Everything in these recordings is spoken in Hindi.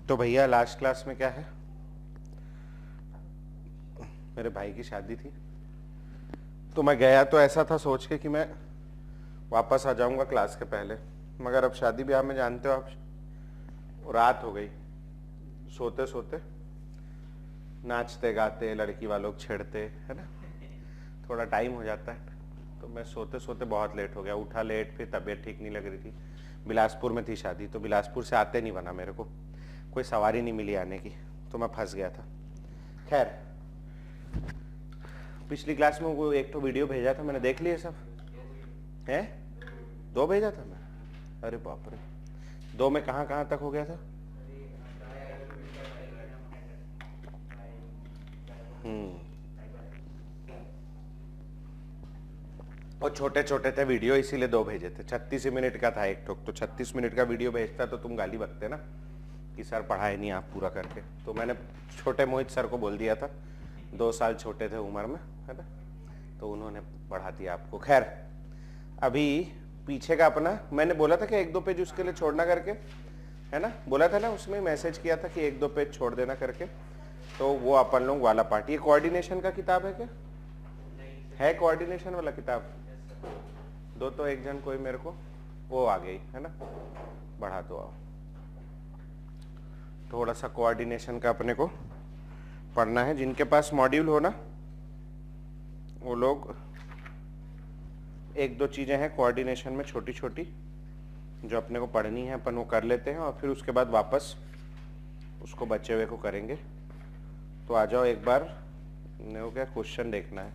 तो भैया लास्ट क्लास में क्या है, मेरे भाई की शादी थी तो मैं गया तो ऐसा था सोच के कि मैं वापस आ जाऊंगा क्लास के पहले, मगर अब शादी ब्याह में जानते हो आप, रात हो गई, सोते सोते नाचते गाते लड़की वालों को छेड़ते है ना, थोड़ा टाइम हो जाता है। तो मैं सोते सोते बहुत लेट हो गया, उठा लेट, फिर तबीयत ठीक नहीं लग रही थी। बिलासपुर में थी शादी, तो बिलासपुर से आते नहीं बना, मेरे को कोई सवारी नहीं मिली आने की, तो मैं फंस गया था। खैर पिछली क्लास में वो एक तो वीडियो भेजा था, मैंने देख लिए सब है, 2 भेजा था मैं, अरे बाप रे, 2 में कहाँ कहाँ तक हो गया था। और छोटे छोटे थे वीडियो, इसीलिए 2 भेजे थे। 36 मिनट का था एक ठोक, तो 36 मिनट का वीडियो भेजता तो तुम गाली बकते ना कि सर पढ़ाए नहीं आप पूरा करके। तो मैंने छोटे मोहित सर को बोल दिया था, 2 साल छोटे थे उम्र में है ना, तो उन्होंने पढ़ा दिया आपको। खैर अभी पीछे का अपना मैंने बोला था कि 1-2 पेज उसके लिए छोड़ना करके, है ना, बोला था ना, उसमें मैसेज किया था कि 1-2 पेज छोड़ देना करके। तो वो अपन लोग वाला पार्ट, ये कोऑर्डिनेशन का किताब है क्या, है कोऑर्डिनेशन वाला किताब? दो तो एक जन कोई मेरे को, वो आ गई है ना, बढ़ा दो आओ। थोड़ा सा कोऑर्डिनेशन का अपने को पढ़ना है, जिनके पास मॉड्यूल हो ना वो लोग 1-2 चीजें हैं कोऑर्डिनेशन में छोटी छोटी जो अपने को पढ़नी है, अपन वो कर लेते हैं और फिर उसके बाद वापस उसको बचे हुए को करेंगे। तो आ जाओ एक बार, वो क्या क्वेश्चन देखना है,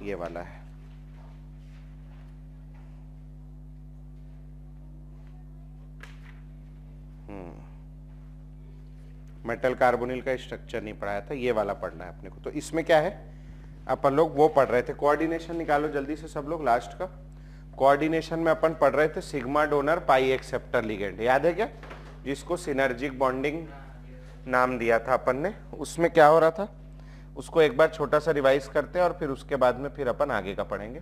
ये वाला है। मेटल कार्बोनिल का स्ट्रक्चर नहीं पढ़ाया था, ये वाला पढ़ना है अपने को। तो इसमें क्या है, अपन लोग वो पढ़ रहे थे, कोऑर्डिनेशन निकालो जल्दी से सब लोग, लास्ट का कोऑर्डिनेशन में अपन पढ़ रहे थे सिग्मा डोनर पाई एक्सेप्टर लिगेंड, याद है क्या, जिसको सिनर्जिक बॉन्डिंग नाम दिया था अपन ने। उसमें क्या हो रहा था उसको एक बार छोटा सा रिवाइज करते हैं और फिर उसके बाद में फिर अपन आगे का पढ़ेंगे।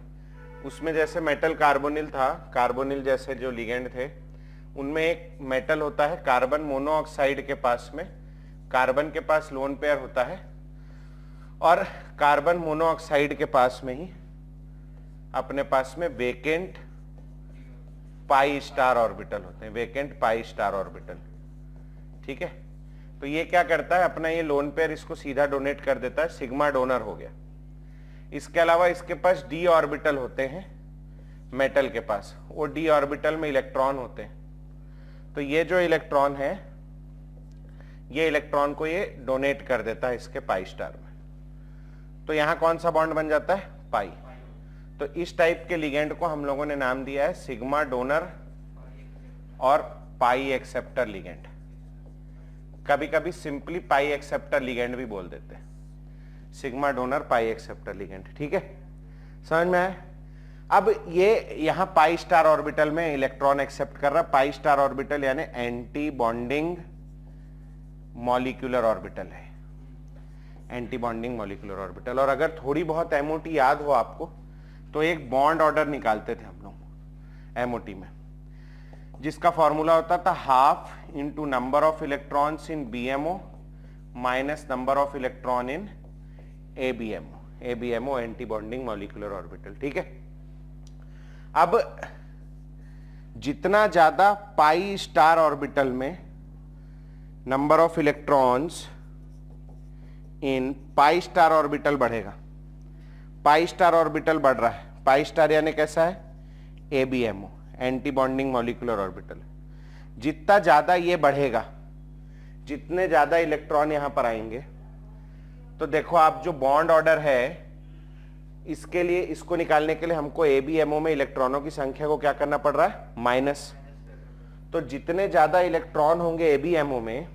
उसमें जैसे मेटल कार्बोनिल था, कार्बोनिल जैसे जो लिगेंड थे उनमें एक मेटल होता है कार्बन मोनोऑक्साइड के पास में, कार्बन के पास लोन पेयर होता है और कार्बन मोनोऑक्साइड के पास में ही अपने पास में वेकेंट पाई स्टार ऑर्बिटल होते हैं, वेकेंट पाई स्टार ऑर्बिटल। ठीक है, तो ये क्या करता है अपना, ये लोन पेयर इसको सीधा डोनेट कर देता है, सिग्मा डोनर हो गया। इसके अलावा इसके पास डी ऑर्बिटल होते हैं मेटल के पास, वो डी ऑर्बिटल में इलेक्ट्रॉन होते हैं। तो ये जो इलेक्ट्रॉन है, ये इलेक्ट्रॉन को ये डोनेट कर देता है इसके पाई स्टार में। तो यहां कौन सा बॉन्ड बन जाता है, पाई। तो इस टाइप के लिगेंड को हम लोगों ने नाम दिया है सिग्मा डोनर और पाई एक्सेप्टर लिगेंड। कभी कभी सिंपली पाई एक्सेप्टर लिगेंड भी बोल देते हैं, सिग्मा डोनर पाई एक्सेप्टर लिगेंड। ठीक है, समझ में आया? अब ये यहां पाई स्टार ऑर्बिटल में इलेक्ट्रॉन एक्सेप्ट कर रहा, पाई स्टार ऑर्बिटल यानी एंटी बॉन्डिंग मॉलिक्यूलर ऑर्बिटल है, एंटी बॉन्डिंग मॉलिक्यूलर ऑर्बिटल। और अगर थोड़ी बहुत एमओटी याद हो आपको तो एक बॉन्ड ऑर्डर निकालते थे हम लोग एमओटी में, जिसका फॉर्मूला होता था half into number of electrons in BMO minus number of electron in ABMO, ABMO anti bonding molecular orbital. ठीक है, अब जितना ज्यादा पाई स्टार ऑर्बिटल में number of electrons in pi star orbital बढ़ेगा, पाई स्टार ऑर्बिटल बढ़ रहा है, पाई स्टार यानी कैसा है, ABMO anti bonding molecular orbital. जितना ज्यादा ये बढ़ेगा, जितने ज्यादा इलेक्ट्रॉन यहां पर आएंगे, तो देखो आप जो बॉन्ड ऑर्डर है इसके लिए, इसको निकालने के लिए हमको एबीएमओ में इलेक्ट्रॉनों की संख्या को क्या करना पड़ रहा है, माइनस। तो जितने ज्यादा इलेक्ट्रॉन होंगे एबीएमओ में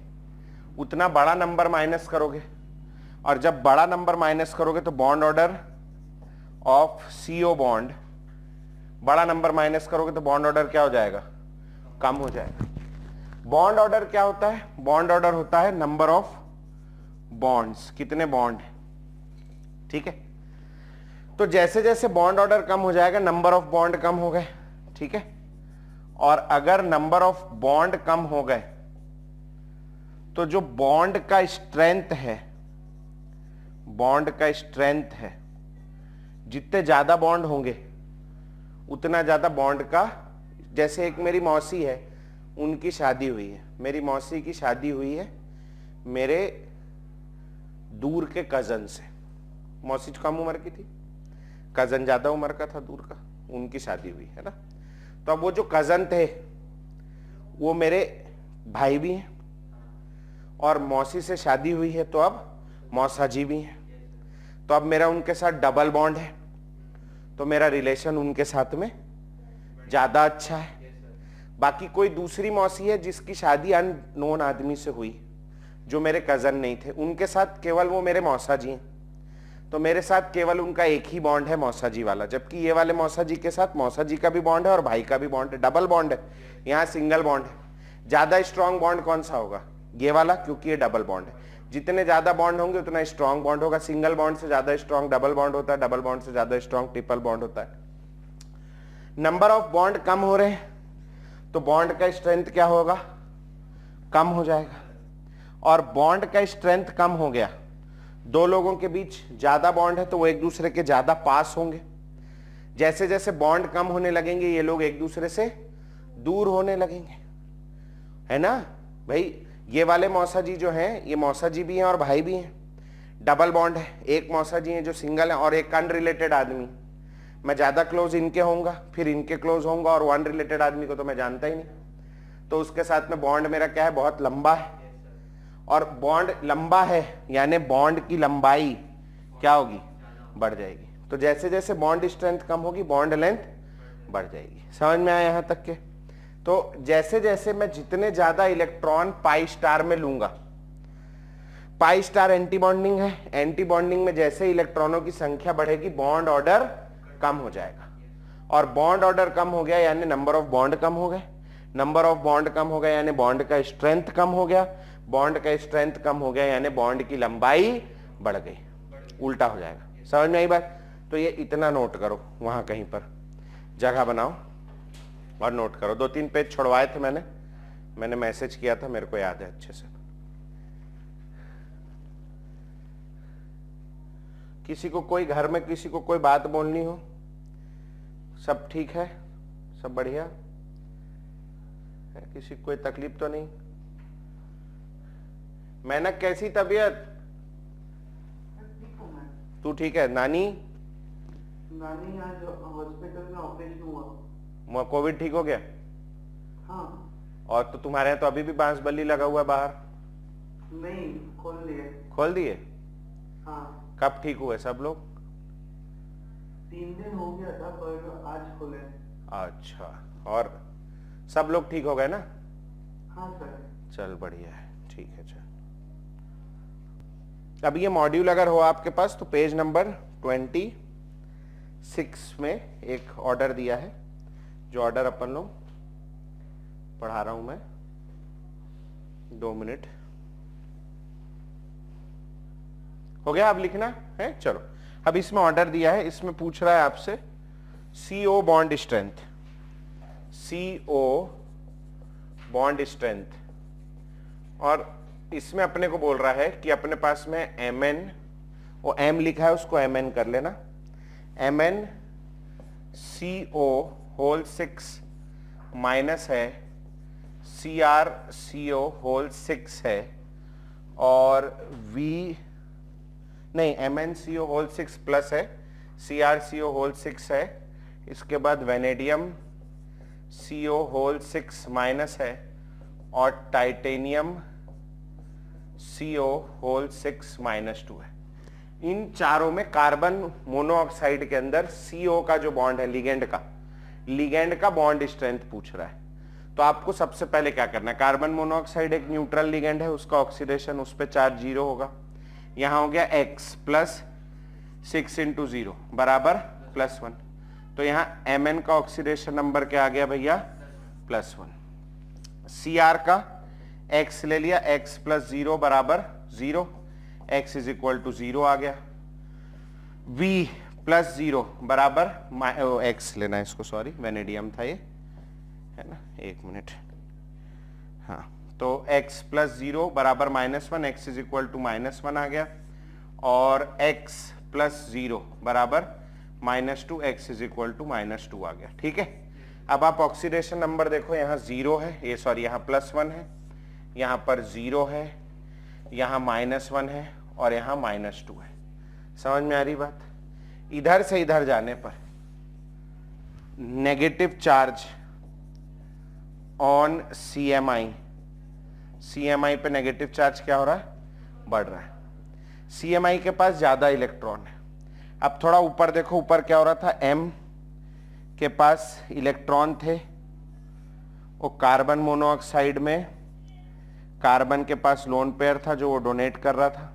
उतना बड़ा नंबर माइनस करोगे, और जब बड़ा नंबर माइनस करोगे तो bond order of CO bond, बड़ा नंबर माइनस करोगे तो बॉन्ड ऑर्डर क्या हो जाएगा, कम हो जाएगा। बॉन्ड ऑर्डर क्या होता है, बॉन्ड ऑर्डर होता है नंबर ऑफ बॉन्ड्स, कितने बॉन्ड है। ठीक है, तो जैसे जैसे बॉन्ड ऑर्डर कम हो जाएगा नंबर ऑफ बॉन्ड कम हो गए। ठीक है, और अगर नंबर ऑफ बॉन्ड कम हो गए तो जो बॉन्ड का स्ट्रेंथ है, बॉन्ड का स्ट्रेंथ है, जितने ज्यादा बॉन्ड होंगे उतना ज्यादा बॉन्ड का, जैसे एक मेरी मौसी है, उनकी शादी हुई है, मेरी मौसी की शादी हुई है मेरे दूर के कजन से। मौसी कम उम्र की थी, कजन ज्यादा उम्र का था दूर का, उनकी शादी हुई है ना। तो अब वो जो कजन थे वो मेरे भाई भी हैं, और मौसी से शादी हुई है तो अब मौसा जी भी हैं। तो अब मेरा उनके साथ डबल बॉन्ड है, तो मेरा रिलेशन उनके साथ में ज्यादा अच्छा है। बाकी कोई दूसरी मौसी है जिसकी शादी अननोन आदमी से हुई, जो मेरे कजन नहीं थे, उनके साथ केवल वो मेरे मौसा जी हैं, तो मेरे साथ केवल उनका एक ही बॉन्ड है, मौसा जी वाला। जबकि ये वाले मौसा जी के साथ मौसा जी का भी बॉन्ड है और भाई का भी बॉन्ड है, डबल बॉन्ड है। यहाँ सिंगल बॉन्ड है। ज्यादा स्ट्रॉन्ग बॉन्ड कौन सा होगा? ये वाला, क्योंकि ये डबल बॉन्ड है। जितने ज्यादा बॉन्ड होंगे उतना स्ट्रॉन्ग बॉन्ड होगा। सिंगल बॉन्ड से ज्यादा स्ट्रॉन्ग डबल बॉन्ड होता है, डबल बॉन्ड से ज्यादा स्ट्रॉन्ग ट्रिपल बॉन्ड होता है। नंबर ऑफ बॉन्ड कम हो रहे हैं तो बॉन्ड का स्ट्रेंथ क्या होगा? कम हो जाएगा। और बॉन्ड का स्ट्रेंथ कम हो गया, दो लोगों के बीच ज्यादा बॉन्ड है तो वो एक दूसरे के ज्यादा पास होंगे। जैसे जैसे बॉन्ड कम होने लगेंगे ये लोग एक दूसरे से दूर होने लगेंगे, है ना भाई। ये वाले मौसा जी जो हैं, ये मौसा जी भी हैं और भाई भी हैं, डबल बॉन्ड है। एक मौसा जी हैं जो सिंगल है और एक अनरिलेटेड आदमी। मैं ज्यादा क्लोज इनके होऊंगा, फिर इनके क्लोज होऊंगा, और वो अनरिलेटेड आदमी को तो मैं जानता ही नहीं, तो उसके साथ में बॉन्ड मेरा क्या है? बहुत लंबा है। और बॉन्ड लंबा है यानी बॉन्ड की लंबाई क्या होगी? बढ़ जाएगी। तो जैसे जैसे बॉन्ड स्ट्रेंथ कम होगी बॉन्ड लेंथ बढ़ जाएगी। समझ में आया यहां तक के? तो जैसे जैसे मैं जितने ज्यादा इलेक्ट्रॉन पाई स्टार में लूंगा, पाई स्टार एंटी बॉन्डिंग है, एंटी बॉन्डिंग में जैसे इलेक्ट्रॉनों की संख्या बढ़ेगी बॉन्ड ऑर्डर कम हो जाएगा। और बॉन्ड ऑर्डर कम हो गया यानी नंबर ऑफ बॉन्ड कम हो गए, नंबर ऑफ बॉन्ड कम हो गया यानी बॉन्ड का स्ट्रेंथ कम हो गया, बॉन्ड का स्ट्रेंथ कम हो गया यानी बॉन्ड की लंबाई बढ़ गई। उल्टा हो जाएगा। समझ में आई बात? तो ये इतना नोट करो, वहां कहीं पर जगह बनाओ और नोट करो। 2-3 पेज छोड़वाए थे मैंने मैसेज किया था, मेरे को याद है अच्छे से। किसी को कोई घर में किसी को कोई बात बोलनी हो? सब ठीक है? सब बढ़िया है? किसी को कोई तकलीफ तो नहीं? मेहनत कैसी तबीयत? तू ठीक है? नानी आज हॉस्पिटल में ऑपरेशन हुआ। कोविड ठीक हो गया? हाँ। और तो तुम्हारे यहाँ तो अभी भी बांस बल्ली लगा हुआ बाहर? नहीं, खोल दिए। खोल दिए? हाँ। कब ठीक हुए सब लोग? 3 दिन हो गया था पर आज खोले। अच्छा, और सब लोग ठीक हो गए ना? हाँ सर। चल बढ़िया है, ठीक है। चल अब ये मॉड्यूल अगर हो आपके पास तो पेज नंबर 26 में एक ऑर्डर दिया है, जो ऑर्डर अपन लोग पढ़ा रहा हूं मैं। 2 मिनट हो गया, अब लिखना है। चलो अब इसमें ऑर्डर दिया है, इसमें पूछ रहा है आपसे CO bond strength, CO bond strength, और इसमें अपने को बोल रहा है कि अपने पास में Mn, वो M लिखा है उसको Mn कर लेना, Mn CO होल 6 माइनस है Cr CO होल 6 है, और V नहीं Mn CO होल 6 प्लस है, Cr CO होल 6 है, इसके बाद वेनेडियम CO होल 6 माइनस है, और टाइटेनियम CO होल 6 माइनस 2 है। इन चारों में कार्बन मोनोऑक्साइड के अंदर CO का जो बॉन्ड है लिगेंड का बॉन्ड स्ट्रेंथ पूछ रहा है। तो आपको सबसे पहले क्या करना है? कार्बन मोनोऑक्साइड एक न्यूट्रल लिगेंड है, उसका ऑक्सीडेशन, उस पर चार्ज 0 होगा। यहां हो गया X प्लस 6 × 0 बराबर +1, तो यहां Mn का ऑक्सीडेशन नंबर क्या आ गया भैया? +1। Cr का X ले लिया, X + 0 बराबर 0, X = 0 आ गया। V + 0 बराबर X लेना है इसको, सॉरी वेनेडियम था ये, है ना, 1 मिनट। हाँ, तो x प्लस 0 बराबर -1, x इज इक्वल टू -1 आ गया, और x प्लस 0 बराबर -2, x इज इक्वल टू -2 आ गया। ठीक है, अब आप ऑक्सीडेशन नंबर देखो, यहाँ 0 है, ये सॉरी यहाँ +1 है, यहाँ पर 0 है, यहाँ -1 है, और यहाँ -2 है। समझ में आ रही बात? इधर से इधर जाने पर नेगेटिव चार्ज ऑन CMI पे नेगेटिव चार्ज क्या हो रहा है? बढ़ रहा है। CMI के पास ज्यादा इलेक्ट्रॉन है। अब थोड़ा ऊपर देखो, ऊपर क्या हो रहा था? M के पास इलेक्ट्रॉन थे, वो कार्बन मोनोऑक्साइड में कार्बन के पास लोन पेयर था जो वो डोनेट कर रहा था,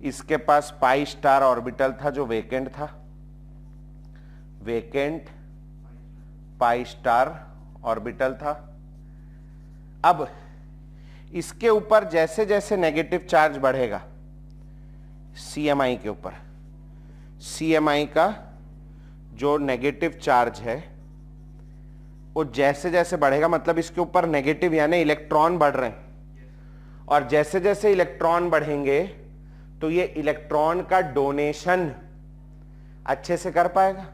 इसके पास पाई स्टार ऑर्बिटल था जो वेकेंट था, वेकेंट पाई स्टार ऑर्बिटल था। अब इसके ऊपर जैसे जैसे नेगेटिव चार्ज बढ़ेगा CMI के ऊपर, CMI का जो नेगेटिव चार्ज है वो जैसे जैसे बढ़ेगा, मतलब इसके ऊपर नेगेटिव यानी इलेक्ट्रॉन बढ़ रहे हैं, और जैसे जैसे इलेक्ट्रॉन बढ़ेंगे तो ये इलेक्ट्रॉन का डोनेशन अच्छे से कर पाएगा।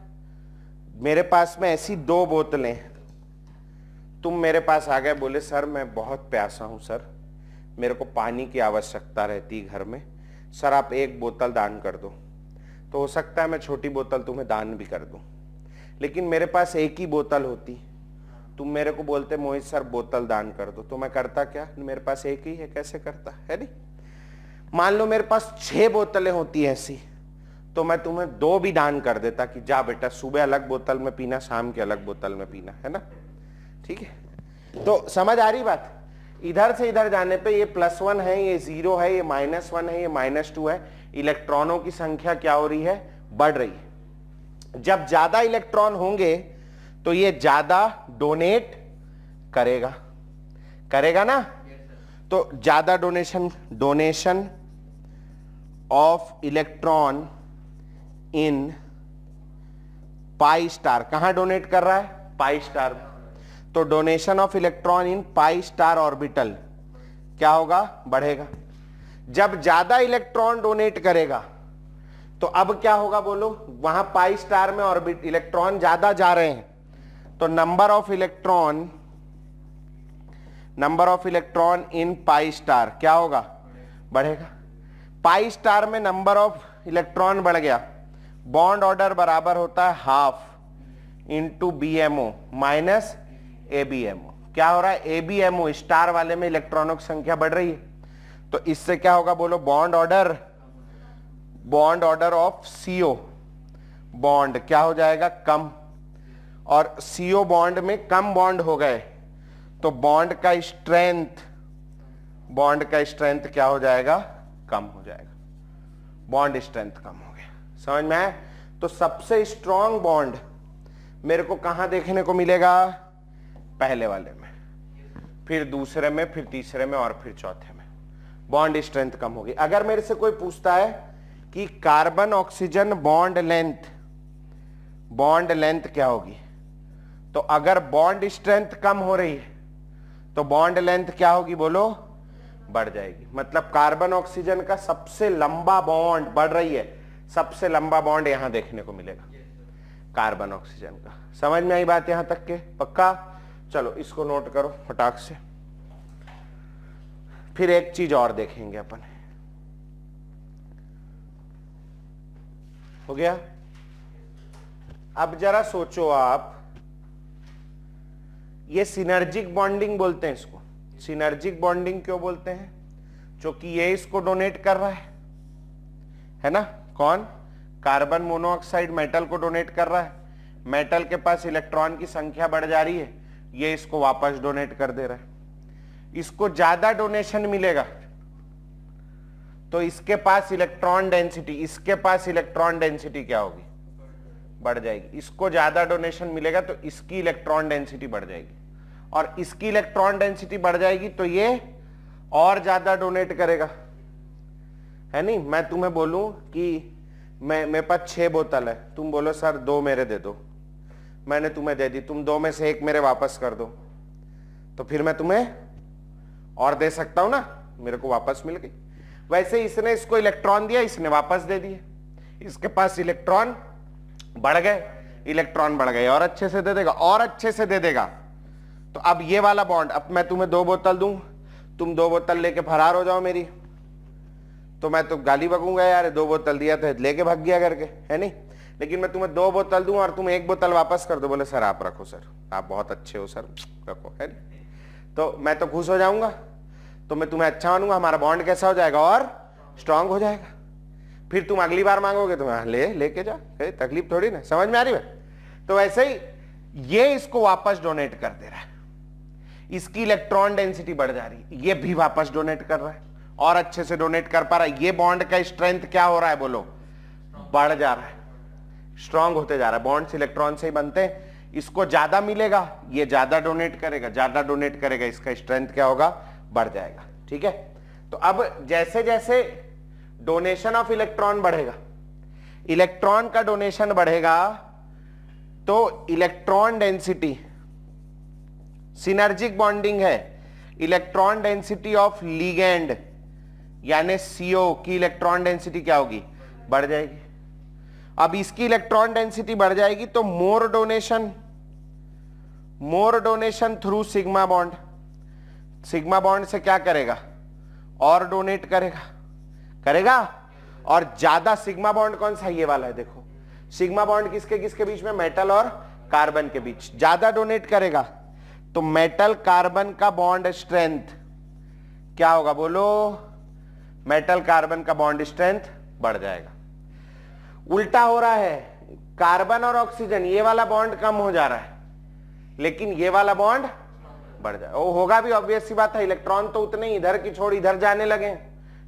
मेरे पास में ऐसी 2 बोतलें, तुम मेरे पास आ गए, बोले सर मैं बहुत प्यासा हूं सर, मेरे को पानी की आवश्यकता रहती है घर में, सर आप 1 बोतल दान कर दो। तो हो सकता है मैं छोटी बोतल तुम्हें दान भी कर दूं, लेकिन मेरे पास 1 ही बोतल होती, तुम मेरे को बोलते मोहित सर बोतल दान कर दो, तो मैं करता क्या? मेरे पास 1 ही है, कैसे करता है नहीं? मान लो मेरे पास 6 बोतलें होती ऐसी, तो मैं तुम्हें 2 भी दान कर देता कि जा बेटा सुबह अलग बोतल में पीना, शाम के अलग बोतल में पीना, है ना? ठीक है, तो समझ आ रही बात? इधर से इधर जाने पे ये +1 है, ये 0 है, ये -1 है, ये -2 है, इलेक्ट्रॉनों की संख्या क्या हो रही है? बढ़ रही है। जब ज्यादा इलेक्ट्रॉन होंगे तो ये ज्यादा डोनेट करेगा, करेगा ना? तो ज्यादा donation of electron in pi star, कहां डोनेट कर रहा है? Pi star. तो donation of electron in pi star orbital क्या होगा? बढ़ेगा। जब ज्यादा इलेक्ट्रॉन डोनेट करेगा तो अब क्या होगा बोलो? वहां पाई स्टार में ऑर्बिट इलेक्ट्रॉन ज्यादा जा रहे हैं, तो number of electron in pi star क्या होगा? बढ़ेगा। पाई स्टार में नंबर ऑफ इलेक्ट्रॉन बढ़ गया, बॉन्ड ऑर्डर बराबर होता है ½ इंटू BMO माइनस ABMO। क्या हो रहा है? ABMO स्टार वाले में इलेक्ट्रॉनों की संख्या बढ़ रही है, तो इससे क्या होगा बोलो? Bond order of CO bond क्या हो जाएगा? कम। और CO बॉन्ड में कम बॉन्ड हो गए तो बॉन्ड का स्ट्रेंथ क्या हो जाएगा? कम हो जाएगा। बॉन्ड स्ट्रेंथ कम हो गया। समझ में आया? तो सबसे स्ट्रॉन्ग बॉन्ड मेरे को कहां देखने को मिलेगा? पहले वाले में, फिर दूसरे में, फिर तीसरे में, और फिर चौथे में। बॉन्ड स्ट्रेंथ कम होगी। अगर मेरे से कोई पूछता है कि कार्बन ऑक्सीजन बॉन्ड लेंथ क्या होगी, तो अगर बॉन्ड स्ट्रेंथ कम हो रही है तो बॉन्ड लेंथ क्या होगी बोलो? बढ़ जाएगी। मतलब कार्बन ऑक्सीजन का सबसे लंबा बॉन्ड बढ़ रही है, सबसे लंबा बॉन्ड यहां देखने को मिलेगा कार्बन ऑक्सीजन का। समझ में आई बात यहां तक के? पक्का? चलो इसको नोट करो फटाक से। फिर एक चीज और देखेंगे अपन। हो गया? अब जरा सोचो आप, ये सिनर्जिक बॉन्डिंग बोलते हैं इसको। सिनर्जिक बॉन्डिंग क्यों बोलते हैं? क्योंकि ये इसको डोनेट कर रहा है ना? कौन? कार्बन मोनोऑक्साइड मेटल को डोनेट कर रहा है, मेटल के पास इलेक्ट्रॉन की संख्या बढ़ जा रही है, ये इसको वापस डोनेट कर दे रहा है। इसको ज्यादा डोनेशन मिलेगा तो इसके पास इलेक्ट्रॉन डेंसिटी क्या होगी? बढ़ जाएगी। इसको ज्यादा डोनेशन मिलेगा तो इसकी इलेक्ट्रॉन डेंसिटी बढ़ जाएगी, और इसकी इलेक्ट्रॉन डेंसिटी बढ़ जाएगी तो ये और ज्यादा डोनेट करेगा, है नहीं? मैं तुम्हें बोलूं कि मेरे पास 6 बोतल है, तुम बोलो सर 2 मेरे दे दो, मैंने तुम्हें दे दी, तुम 2 में से 1 मेरे वापस कर दो, तो फिर मैं तुम्हें और दे सकता हूं ना, मेरे को वापस मिल गई। वैसे इसने इसको इलेक्ट्रॉन दिया, इसने वापस दे दिए, इसके पास इलेक्ट्रॉन बढ़ गए, इलेक्ट्रॉन बढ़ गए, और अच्छे से दे देगा, और अच्छे से दे देगा। तो अब ये वाला बॉन्ड, अब मैं तुम्हें 2 बोतल दूं, तुम 2 बोतल लेके फरार हो जाओ मेरी, तो मैं तो गाली बकूंगा यार, 2 बोतल दिया तो लेके भाग गया करके, है नहीं। लेकिन मैं तुम्हें 2 बोतल दूं और तुम 1 बोतल वापस कर दो, बोले सर आप रखो, सर आप बहुत अच्छे हो सर, रखो, है नहीं, तो मैं तो खुश हो जाऊंगा, तो मैं तुम्हें अच्छा मानूंगा, हमारा बॉन्ड कैसा हो जाएगा, और स्ट्रांग हो जाएगा। फिर तुम अगली बार मांगोगे तो लेके जा, तकलीफ थोड़ी ना, समझ में आ रही है। तो वैसे ही ये इसको वापस डोनेट कर दे रहा है, इसकी इलेक्ट्रॉन डेंसिटी बढ़ जा रही है, ये भी वापस डोनेट कर रहा है, और अच्छे से डोनेट कर पा रहा है। ये बॉन्ड का स्ट्रेंथ क्या हो रहा है बोलो, बढ़ जा रहा है, स्ट्रांग होते जा रहा है। बॉन्ड्स इलेक्ट्रॉन से ही बनते हैं, इसको ज्यादा मिलेगा, ये ज्यादा डोनेट करेगा, ज्यादा डोनेट करेगा, इसका स्ट्रेंथ क्या होगा, बढ़ जाएगा। ठीक है, तो अब जैसे जैसे डोनेशन ऑफ इलेक्ट्रॉन बढ़ेगा, इलेक्ट्रॉन का डोनेशन बढ़ेगा, तो इलेक्ट्रॉन डेंसिटी, सिनर्जिक बॉन्डिंग है, इलेक्ट्रॉन डेंसिटी ऑफ लिगेंड यानी CO की इलेक्ट्रॉन डेंसिटी क्या होगी, बढ़ जाएगी। अब इसकी इलेक्ट्रॉन डेंसिटी बढ़ जाएगी तो more donation through sigma bond, sigma bond से क्या करेगा, और डोनेट करेगा, और ज्यादा सिग्मा बॉन्ड कौन सा, ये वाला है, देखो सिग्मा बॉन्ड किसके किसके बीच में, मेटल और कार्बन के बीच, ज्यादा डोनेट करेगा, तो मेटल कार्बन का बॉन्ड स्ट्रेंथ क्या होगा बोलो, मेटल कार्बन का बॉन्ड स्ट्रेंथ बढ़ जाएगा। उल्टा हो रहा है, कार्बन और ऑक्सीजन, ये वाला बॉन्ड कम हो जा रहा है, लेकिन ये वाला बॉन्ड बढ़ जाए, वो होगा भी, ऑब्वियस सी बात है, इलेक्ट्रॉन तो उतने ही इधर की छोड़ इधर जाने लगे,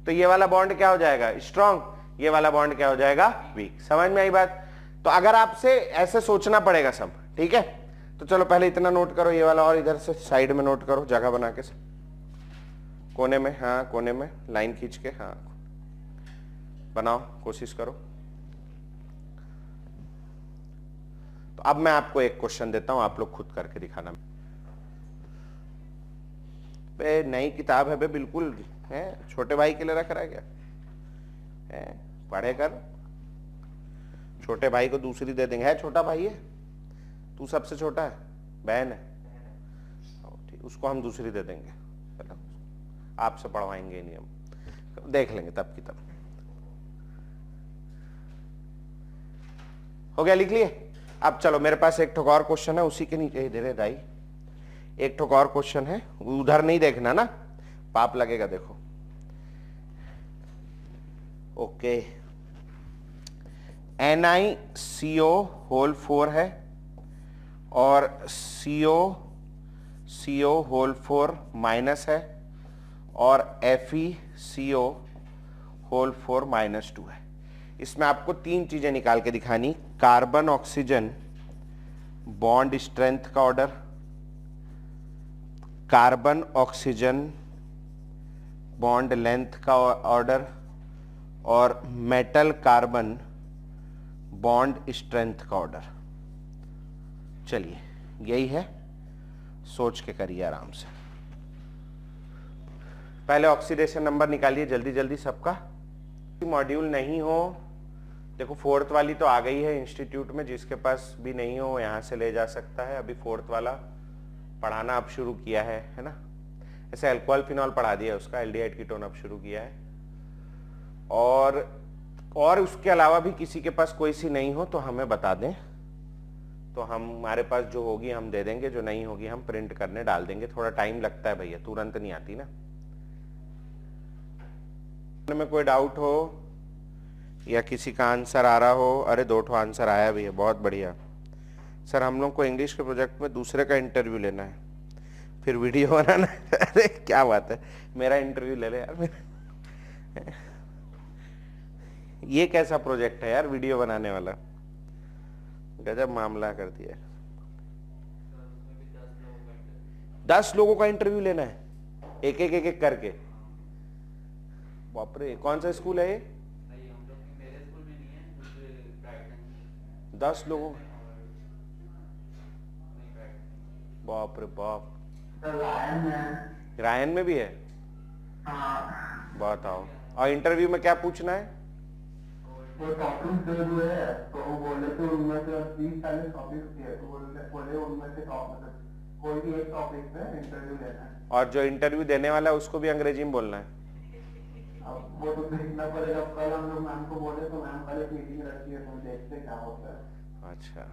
तो ये वाला बॉन्ड क्या हो जाएगा, स्ट्रॉन्ग, ये वाला बॉन्ड क्या हो जाएगा, वीक। समझ में आई बात। तो अगर आपसे ऐसे सोचना पड़ेगा सब, ठीक है, तो चलो पहले इतना नोट करो, ये वाला, और इधर से साइड में नोट करो, जगह बना के कोने में, हाँ कोने में लाइन खींच के, हाँ बनाओ, कोशिश करो। तो अब मैं आपको एक क्वेश्चन देता हूं, आप लोग खुद करके दिखाना। बे नई किताब है बे, बिल्कुल है, छोटे भाई के लिए रख रहा है क्या, है पढ़े कर, छोटे भाई को दूसरी दे देंगे, है छोटा भाई है, तू सबसे छोटा है, बहन है, ठीक, उसको हम दूसरी दे देंगे, चलो आपसे पढ़वाएंगे नहीं हम, देख लेंगे तब की तब। हो गया, लिख लिए। अब चलो मेरे पास एक ठोक और क्वेश्चन है, उसी के नीचे दे रहे दाई, एक ठोक और क्वेश्चन है, उधर नहीं देखना ना, पाप लगेगा, देखो। ओके, NiCO होल 4 है और CO होल 4 माइनस है, और FeCO होल 4 माइनस 2 है। इसमें आपको 3 चीजें निकाल के दिखानी, कार्बन ऑक्सीजन बॉन्ड स्ट्रेंथ का order, carbon oxygen bond length का ऑर्डर, और मेटल कार्बन बॉन्ड स्ट्रेंथ का ऑर्डर। चलिए यही है, सोच के करिए आराम से। पहले ऑक्सीडेशन नंबर निकालिए जल्दी जल्दी सबका। मॉड्यूल नहीं हो, देखो 4th वाली तो आ गई है इंस्टीट्यूट में, जिसके पास भी नहीं हो यहाँ से ले जा सकता है। अभी 4th वाला पढ़ाना अब शुरू किया है ना, ऐसे अल्कोहल फिनॉल पढ़ा दिया है उसका, एल्डिहाइड कीटोन अब शुरू किया है। और उसके अलावा भी किसी के पास कोई सी नहीं हो तो हमें बता दें, तो हमारे पास जो होगी हम दे देंगे, जो नहीं होगी हम प्रिंट करने डाल देंगे। थोड़ा टाइम लगता है भैया, तुरंत नहीं आती ना। में कोई डाउट हो या किसी का आंसर आ रहा हो? अरे 2 ठो आंसर आया भी है, बहुत बढ़िया सर। हम लोग को इंग्लिश के प्रोजेक्ट में दूसरे का इंटरव्यू लेना है, फिर वीडियो बनाना है। अरे क्या बात है, मेरा इंटरव्यू ले ले यार। ये कैसा प्रोजेक्ट है यार, वीडियो बनाने वाला, गजब मामला कर दिया। 10 लोगों का इंटरव्यू लेना है, एक एक करके। बाप रे, कौन सा स्कूल है ये? 10 लोगों, बाप रे बाप। रायन में भी है? हाँ बताओ। और इंटरव्यू में क्या पूछना है? वो टॉपिक जो जो है तो वो बोले तो उनमें से 30-40 टॉपिक थे तो बोले उनमें से मतलब कोई भी एक टॉपिक पे इंटरव्यू लेना है। और जो इंटरव्यू देने वाला है उसको भी अंग्रेजी में बोलना है? अब वो तो देखना पड़ेगा। कल हम लोग मैम को बोले तो मैम कल एक मीटिंग रखी है तो देखते क्या होता है। अच्छा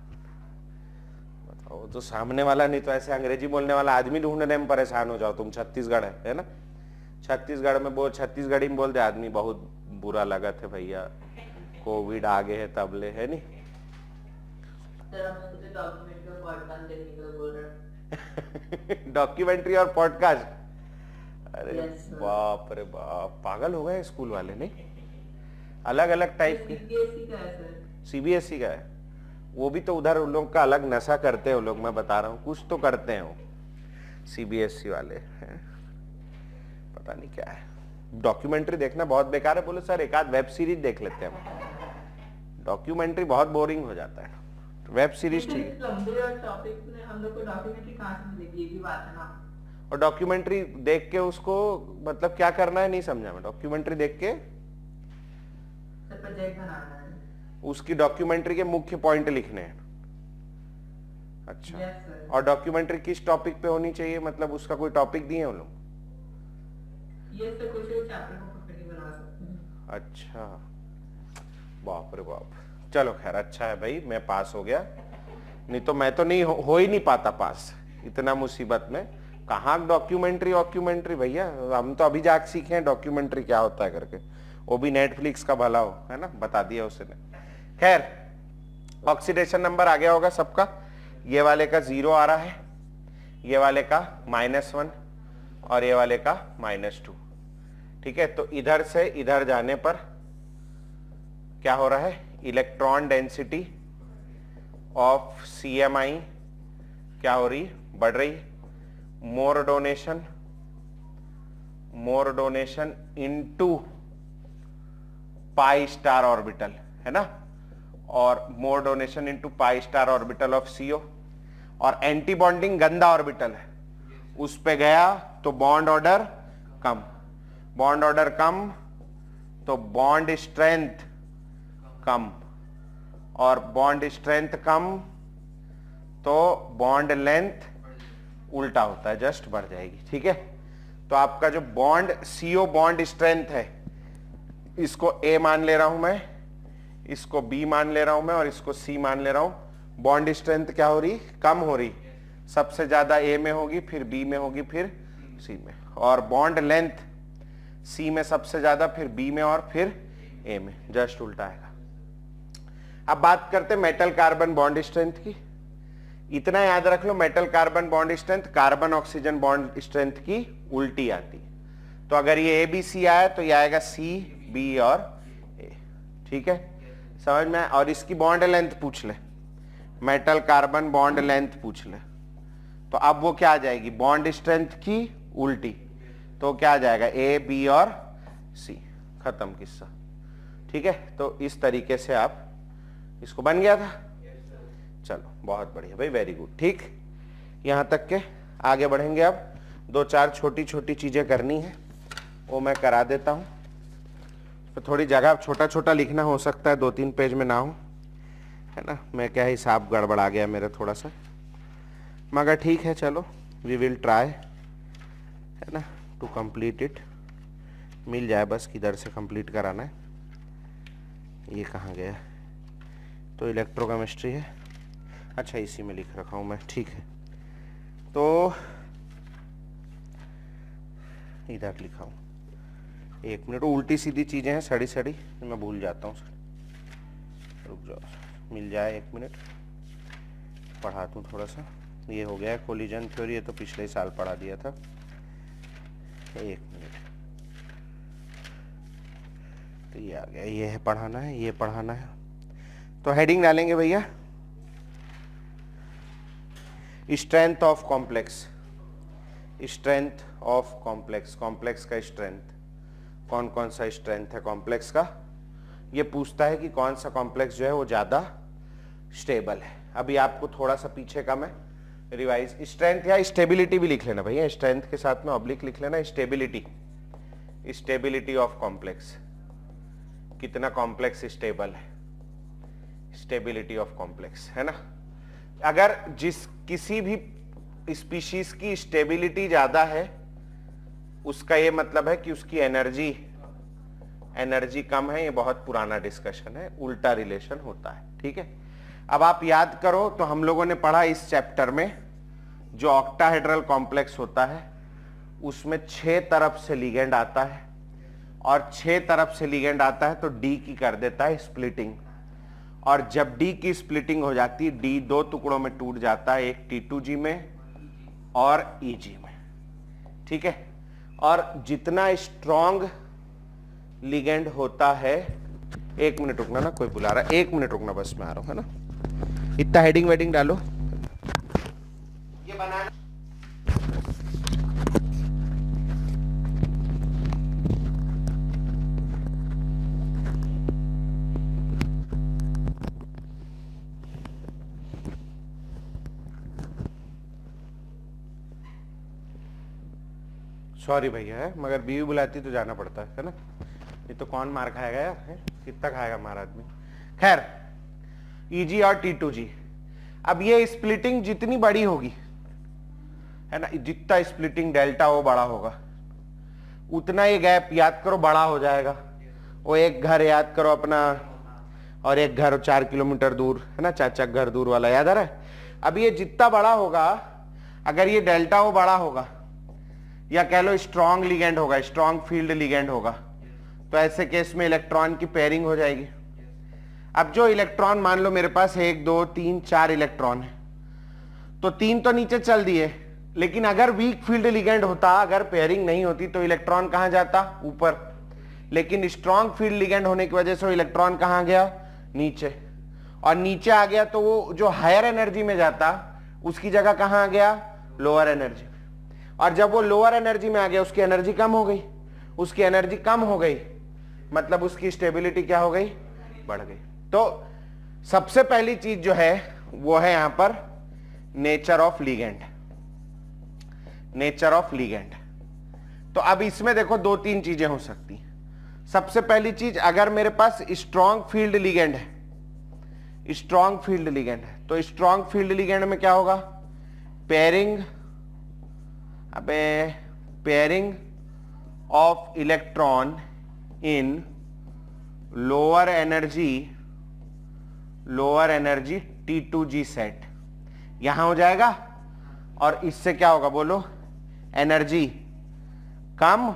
बताओ, तो सामने वाला नहीं तो ऐसे अंग्रेजी बोलने वाला आदमी ढूंढने में परेशान हो जाओ तुम। छत्तीसगढ़ है ना, छत्तीसगढ़ में बोल, छत्तीसगढ़ी में बोल दे आदमी, बहुत बुरा लगा थे भैया, कोविड आगे है तबले, है नहीं? डॉक्यूमेंट्री और पॉडकास्ट, अरे बाप रे बाप, पागल हो गए स्कूल वाले। नहीं, अलग अलग टाइप के। सीबीएसई का है वो भी, तो उधर उन लोग का अलग नशा करते हैं वो लोग, मैं बता रहा हूँ, कुछ तो करते हैं वो सीबीएसई वाले हैं। पता नहीं क्या है। डॉक्यूमेंट्री देखना बहुत बेकार है। बोले सर एक आध वेब सीरीज देख लेते हैं। डॉक्यूमेंट्री बहुत बोरिंग हो जाता है, वेब सीरीज ठीक है। और डॉक्यूमेंट्री देख के उसको मतलब क्या करना है नहीं समझा मैं। डॉक्यूमेंट्री देख के उसकी डॉक्यूमेंट्री के मुख्य पॉइंट लिखने हैं। अच्छा और डॉक्यूमेंट्री किस टॉपिक पे होनी चाहिए, मतलब उसका कोई टॉपिक दिए हैं वो लोग? अच्छा बाप रे बाप, चलो खैर अच्छा है भाई, मैं पास हो गया, नहीं तो मैं तो नहीं हो ही नहीं पाता पास इतना मुसीबत में। कहाँ डॉक्यूमेंट्री भैया, हम तो अभी जाके सीखे हैं डॉक्यूमेंट्री क्या होता है करके, वो भी नेटफ्लिक्स का भला हो, है ना, बता दिया उसने। खैर ऑक्सीडेशन नंबर आ गया होगा सबका। ये वाले का 0 आ रहा है, ये वाले का -1 और ये वाले का -2। ठीक है, तो इधर से इधर जाने पर क्या हो रहा है, इलेक्ट्रॉन डेंसिटी ऑफ CMI क्या हो रही, बढ़ रही। More donation into pi star orbital, है ना, और more donation into pi star orbital of CO। और एंटी बॉन्डिंग गंदा ऑर्बिटल है, उस पे गया तो बॉन्ड ऑर्डर कम, बॉन्ड ऑर्डर कम तो बॉन्ड स्ट्रेंथ कम, और बॉन्ड स्ट्रेंथ कम तो बॉन्ड लेंथ उल्टा होता है, जस्ट बढ़ जाएगी। ठीक है, तो आपका जो बॉन्ड CO बॉन्ड स्ट्रेंथ है, इसको A मान ले रहा हूं मैं, इसको B मान ले रहा हूं मैं, और इसको C मान ले रहा हूं। बॉन्ड स्ट्रेंथ क्या हो रही, कम हो रही, सबसे ज्यादा A में होगी, फिर B में होगी, फिर C में। और बॉन्ड लेंथ C में सबसे ज्यादा, फिर B में, और फिर A में, जस्ट उल्टा आएगा। अब बात करते हैं मेटल कार्बन बॉन्ड स्ट्रेंथ की। इतना याद रख लो, metal carbon bond strength carbon oxygen bond strength की उल्टी आती। तो अगर ये ABC आया तो ये आएगा C, B और A। ठीक है, समझ में? और इसकी बॉन्ड लेंथ पूछ ले, मेटल कार्बन बॉन्ड लेंथ पूछ ले, तो अब वो क्या आ जाएगी, बॉन्ड स्ट्रेंथ की उल्टी, तो क्या आ जाएगा, A, B और C, खत्म किस्सा। ठीक है, तो इस तरीके से आप इसको, बन गया था। चलो बहुत बढ़िया भाई, वेरी गुड। ठीक, यहां तक के आगे बढ़ेंगे। अब 2-4 छोटी छोटी चीजें करनी है, वो मैं करा देता हूं। तो थोड़ी जगह छोटा छोटा लिखना हो सकता है, 2-3 पेज में ना हो, है ना। मैं क्या हिसाब गड़बड़ा गया मेरा थोड़ा सा, मगर ठीक है, चलो वी विल ट्राई, है ना, टू कंप्लीट इट। मिल जाए बस किधर से कंप्लीट कराना है। ये कहाँ गया, तो इलेक्ट्रोकेमिस्ट्री है, अच्छा इसी में लिख रखा हूँ मैं। ठीक है, तो इधर लिखा हूँ, 1 मिनट, उल्टी सीधी चीजें हैं, सड़ी सड़ी, मैं भूल जाता हूँ। रुक जाओ, मिल जाए 1 मिनट, पढ़ा दूँ थोड़ा सा। ये हो गया कोलिजन थ्योरी, ये तो पिछले साल पढ़ा दिया था। 1 मिनट, तो ये आ गया, ये है पढ़ाना है, ये पढ़ाना है। तो हेडिंग डालेंगे भैया, strength of complex, strength of complex, complex का स्ट्रेंथ, कौन कौन सा स्ट्रेंथ है कॉम्प्लेक्स का, ये पूछता है कि कौन सा कॉम्प्लेक्स जो है वो ज्यादा स्टेबल है। अभी आपको थोड़ा सा पीछे का मैं रिवाइज, स्ट्रेंथ या स्टेबिलिटी भी लिख लेना भैया, स्ट्रेंथ के साथ में ऑब्लिक लिख लेना, स्टेबिलिटी, स्टेबिलिटी ऑफ कॉम्प्लेक्स, कितना कॉम्प्लेक्स स्टेबल है, स्टेबिलिटी ऑफ कॉम्प्लेक्स, है ना। अगर किसी भी स्पीशीज की स्टेबिलिटी ज्यादा है उसका ये मतलब है कि उसकी एनर्जी कम है। ये बहुत पुराना डिस्कशन है, उल्टा रिलेशन होता है, ठीक है। अब आप याद करो तो हम लोगों ने पढ़ा इस चैप्टर में जो ऑक्टाहेड्रल कॉम्प्लेक्स होता है उसमें 6 तरफ से लिगेंड आता है, और 6 तरफ से लिगेंड आता है तो डी की कर देता है स्प्लिटिंग, और जब डी की स्प्लिटिंग हो जाती है डी 2 टुकड़ों में टूट जाता है, एक T2G में और EG में, ठीक है। और जितना स्ट्रॉन्ग लिगेंड होता है, 1 मिनट रुकना ना, कोई बुला रहा है, 1 मिनट रुकना बस, मैं आ रहा हूं, है ना। इतना हेडिंग वेडिंग डालो, ये बनाना। सॉरी भैया, है मगर बीवी बुलाती तो जाना पड़ता है ना। ये तो कौन मार खाएगा यार, है कितना खाएगा मार आदमी। खैर, EG और T2G, अब ये स्प्लिटिंग जितनी बड़ी होगी, है ना, जितना स्प्लिटिंग डेल्टा वो बड़ा होगा उतना ये गैप याद करो बड़ा हो जाएगा। वो एक घर याद करो अपना, और एक घर 4 किलोमीटर दूर, है ना, चाचा घर दूर वाला, याद आ रहा है। अब ये जितना बड़ा होगा, अगर ये डेल्टा वो बड़ा होगा, या कह लो स्ट्रॉन्ग लिगेंड होगा, स्ट्रॉन्ग फील्ड लिगेंड होगा, तो ऐसे केस में इलेक्ट्रॉन की पेयरिंग हो जाएगी। अब जो इलेक्ट्रॉन, मान लो मेरे पास 1 2 3 4 इलेक्ट्रॉन है, तो 3 तो नीचे चल दिए, लेकिन अगर वीक फील्ड लिगेंड होता, अगर पेयरिंग नहीं होती तो इलेक्ट्रॉन कहां जाता, ऊपर। लेकिन स्ट्रॉन्ग फील्ड लिगेंड होने की वजह से वो इलेक्ट्रॉन कहां गया, नीचे। और नीचे आ गया तो वो जो हायर एनर्जी में जाता उसकी जगह कहां आ गया, लोअर एनर्जी। और जब वो लोअर एनर्जी में आ गया उसकी एनर्जी कम हो गई, उसकी एनर्जी कम हो गई मतलब उसकी स्टेबिलिटी क्या हो गई, बढ़ गई। तो सबसे पहली चीज जो है वो है यहां पर nature of ligand, nature of ligand. तो अब इसमें देखो 2-3 चीजें हो सकती। सबसे पहली चीज, अगर मेरे पास स्ट्रॉन्ग फील्ड लिगेंड है, स्ट्रॉन्ग फील्ड लिगेंड है, तो स्ट्रॉन्ग फील्ड लिगेंड में क्या होगा, pairing, pairing of electron in lower energy T2G set यहां हो जाएगा, और इससे क्या होगा बोलो, एनर्जी कम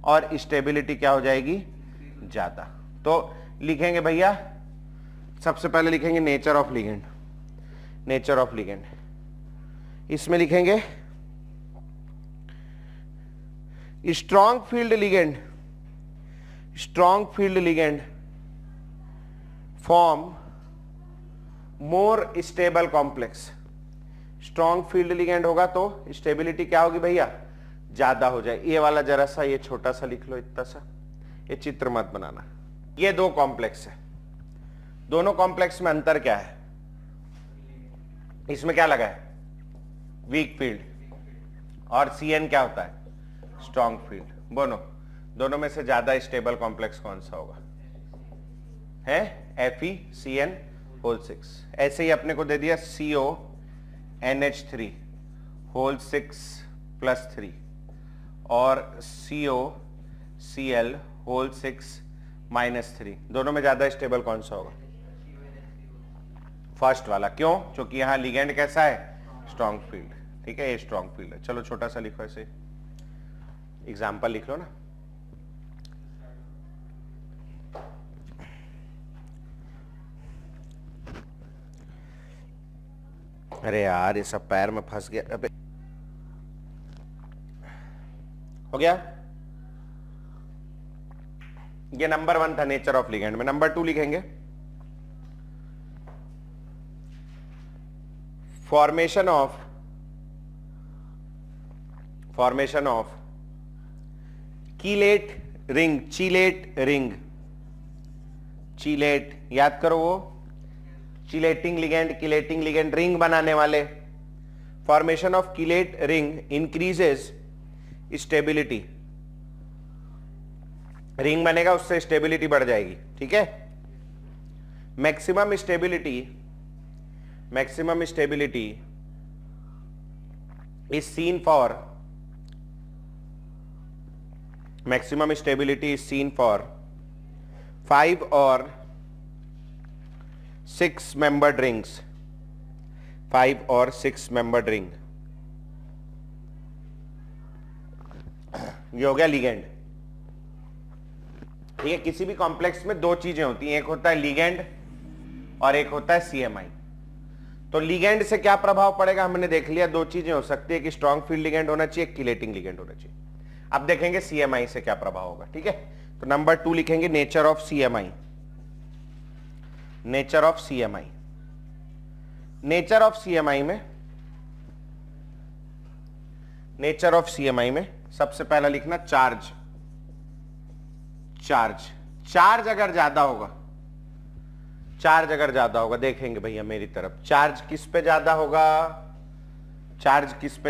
और स्टेबिलिटी क्या हो जाएगी, ज्यादा। तो लिखेंगे भैया, सबसे पहले लिखेंगे nature of ligand, nature of ligand. इसमें लिखेंगे strong field ligand, strong field ligand form more stable complex. Strong field ligand होगा तो स्टेबिलिटी क्या होगी भैया, ज्यादा हो जाए। ये वाला जरा सा, ये छोटा सा लिख लो, इतना सा, ये चित्र मत बनाना। ये 2 कॉम्प्लेक्स है, दोनों कॉम्प्लेक्स में अंतर क्या है, इसमें क्या लगा है, वीक फील्ड, और CN क्या होता है, स्ट्रॉन्ग फील्ड। दोनों में से ज्यादा स्टेबल कॉम्प्लेक्स कौन सा होगा, है FeCN6। ऐसे ही अपने को दे दिया CONH3(6+3) और COCl(6-3). दोनों में ज्यादा स्टेबल कौन सा होगा, फर्स्ट वाला। क्यों, क्योंकि यहां लिगेंड कैसा है, स्ट्रॉन्ग फील्ड, ठीक है, ये स्ट्रॉन्ग फील्ड है। चलो छोटा सा लिखो, ऐसे एग्जाम्पल लिख लो ना। अरे यार ये सब पैर में फंस गया, अबे हो गया। ये नंबर 1 था नेचर ऑफ लिगेंड में। नंबर 2 लिखेंगे फॉर्मेशन ऑफ कीलेट रिंग, चीलेट, याद करो वो चिलेटिंग लिगेंड रिंग बनाने वाले। Formation of chelate ring increases ring बनेगा, उससे स्टेबिलिटी बढ़ जाएगी, ठीक है। Maximum stability is seen for maximum stability is seen for 5 or 6 membered rings, 5 or 6 membered ring। ये हो गया लिगेंड, ठीक है। किसी भी कॉम्प्लेक्स में दो चीजें होती हैं, एक होता है लिगेंड और एक होता है सीएमआई। तो लिगेंड से क्या प्रभाव पड़ेगा हमने देख लिया, दो चीजें हो सकती है कि स्ट्रॉन्ग फील्ड लिगेंड होना चाहिए, किलेटिंग लिगेंड होना चाहिए। अब देखेंगे सीएमआई से क्या प्रभाव होगा, ठीक है। तो नंबर 2 लिखेंगे nature of CMI. Nature of CMI, nature of CMI में सबसे पहला लिखना चार्ज। चार्ज अगर ज्यादा होगा, देखेंगे भैया मेरी तरफ, चार्ज किस पे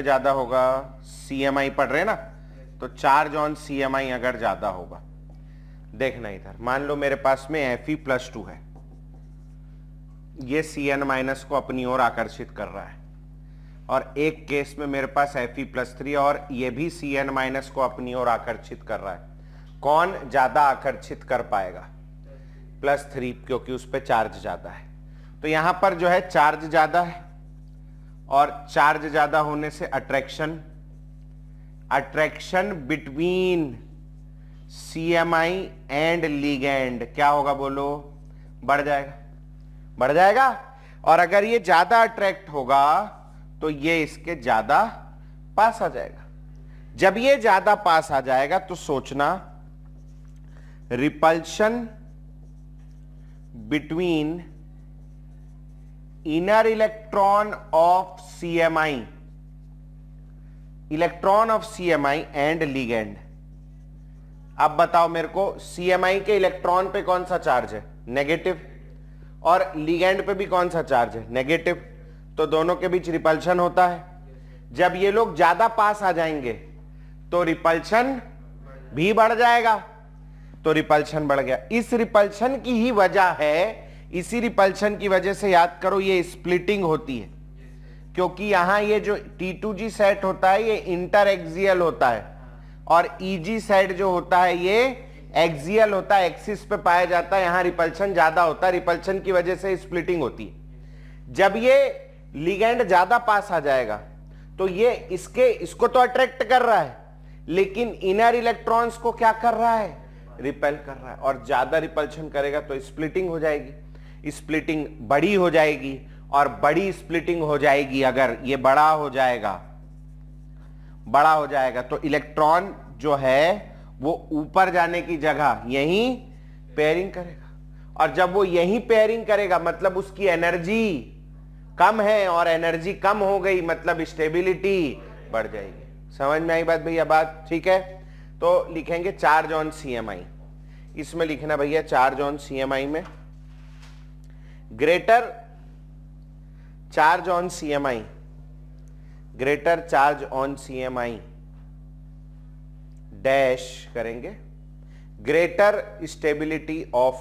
ज्यादा होगा, सीएमआई पढ़ रहे हैं ना, तो चार्ज ऑन सीएमआई अगर ज्यादा होगा, देखना इधर, मान लो मेरे पास में Fe+2 है, ये Cn- को अपनी ओर आकर्षित कर रहा है, और एक केस में मेरे पास Fe+3 और ये भी Cn- को अपनी ओर आकर्षित कर रहा है। कौन ज्यादा आकर्षित कर पाएगा? +3, क्योंकि उस पर चार्ज ज्यादा है। तो यहां पर जो है चार्ज ज्यादा है, और चार्ज ज्यादा होने से attraction between CMI and ligand क्या होगा बोलो? बढ़ जाएगा। और अगर ये ज्यादा अट्रैक्ट होगा तो ये इसके ज्यादा पास आ जाएगा। जब ये ज्यादा पास आ जाएगा तो सोचना repulsion between inner electron of CMI and ligand. अब बताओ मेरे को, सीएमआई के इलेक्ट्रॉन पे कौन सा चार्ज है? नेगेटिव। और लिगेंड पे भी कौन सा चार्ज है? नेगेटिव। तो दोनों के बीच रिपल्शन होता है। जब ये लोग ज्यादा पास आ जाएंगे तो रिपल्शन भी बढ़ जाएगा, तो रिपल्शन बढ़ गया। इस रिपल्शन की ही वजह है, इसी रिपल्शन की वजह से याद करो ये स्प्लिटिंग होती है, क्योंकि यहां ये जो T2G सेट होता है ये इंटर एक्सियल होता है, और EG सेट जो होता है ये एक्सियल होता है, एक्सिस पे पाया जाता है। यहां रिपल्शन ज्यादा होता है, रिपल्शन की वजह से स्प्लिटिंग होती है। जब ये लिगेंड ज्यादा पास आ जाएगा तो ये इसको तो अट्रैक्ट कर रहा है, लेकिन इनर इलेक्ट्रॉन्स को क्या कर रहा है? रिपेल कर रहा है। और ज्यादा रिपल्शन करेगा तो स्प्लिटिंग हो जाएगी, स्प्लिटिंग बड़ी हो जाएगी, और बड़ी स्प्लिटिंग हो जाएगी। अगर ये बड़ा हो जाएगा तो इलेक्ट्रॉन जो है वो ऊपर जाने की जगह यहीं पेयरिंग करेगा, और जब वो यहीं पेयरिंग करेगा मतलब उसकी एनर्जी कम है, और एनर्जी कम हो गई मतलब स्टेबिलिटी बढ़ जाएगी। समझ में आई बात भैया? बात ठीक है। तो लिखेंगे चार्ज ऑन सीएमआई। इसमें लिखना भैया चार्ज ऑन सीएमआई में greater charge on CMI dash करेंगे ग्रेटर स्टेबिलिटी ऑफ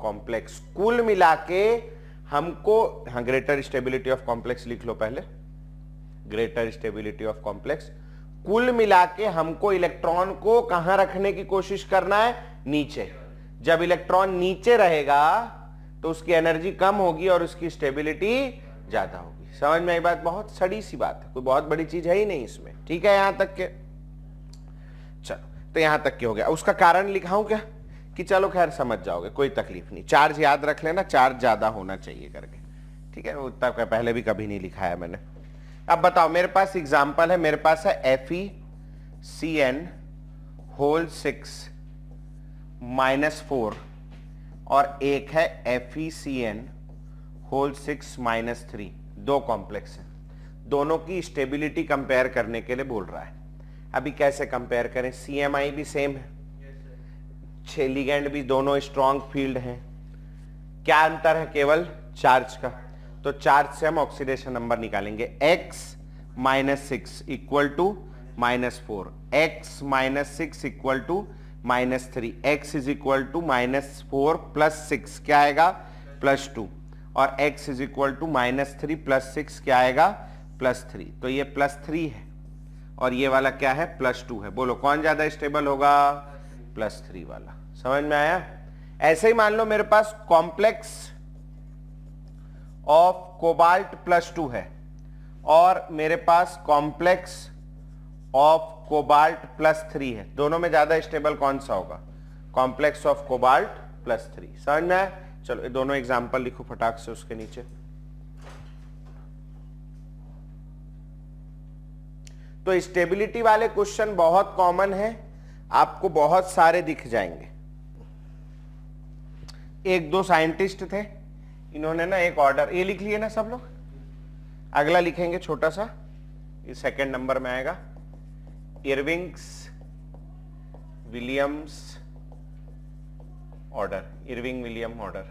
कॉम्प्लेक्स। कुल मिलाके हमको, हाँ ग्रेटर स्टेबिलिटी ऑफ कॉम्प्लेक्स लिख लो पहले, ग्रेटर स्टेबिलिटी ऑफ कॉम्प्लेक्स। कुल मिलाके हमको इलेक्ट्रॉन को कहां रखने की कोशिश करना है? नीचे। जब इलेक्ट्रॉन नीचे रहेगा तो उसकी एनर्जी कम होगी और उसकी स्टेबिलिटी ज्यादा होगी। समझ में आई बात? बहुत सड़ी सी बात है, कोई बहुत बड़ी चीज है ही नहीं इसमें, ठीक है। यहां तक के, चलो तो यहां तक के हो गया। उसका कारण लिखाऊं क्या कि चलो खैर समझ जाओगे, कोई तकलीफ नहीं। चार्ज याद रख लेना, चार्ज ज्यादा होना चाहिए करके, ठीक है। उतना पहले भी कभी नहीं लिखाया मैंने। अब बताओ, मेरे पास एग्जाम्पल है, मेरे पास है FeCN(6) और एक है FeCN(6) दो कॉम्प्लेक्स है। दोनों की स्टेबिलिटी कंपेयर करने के लिए बोल रहा है। अभी कैसे कंपेयर करें? सीएमआई भी सेम है, लिगेंड भी दोनों स्ट्रॉन्ग फील्ड हैं। क्या अंतर है? केवल चार्ज का। तो चार्ज से हम ऑक्सीडेशन नंबर निकालेंगे, X-6 = -4, x -6 equal to -3, x is equal to -4 + 6 क्या आएगा +2, और x इज इक्वल टू -3 + 6 क्या आएगा +3। तो ये +3 है और ये वाला क्या है +2 है। बोलो कौन ज्यादा स्टेबल होगा, +3 वाला। समझ में आया। ऐसे ही मान लो मेरे पास कॉम्प्लेक्स ऑफ कोबाल्ट +2 है और मेरे पास कॉम्प्लेक्स ऑफ कोबाल्ट +3 है, दोनों में ज्यादा स्टेबल कौन सा होगा, कॉम्प्लेक्स ऑफ कोबाल्ट +3। समझ में आया। चलो ये दोनों एग्जांपल लिखो फटाक से उसके नीचे। तो स्टेबिलिटी वाले क्वेश्चन बहुत कॉमन है, आपको बहुत सारे दिख जाएंगे। एक दो साइंटिस्ट थे, इन्होंने ना एक ऑर्डर, ये लिख लिए ना सब लोग, अगला लिखेंगे छोटा सा, ये सेकंड नंबर में आएगा, Irvings Williams order, Irving William order,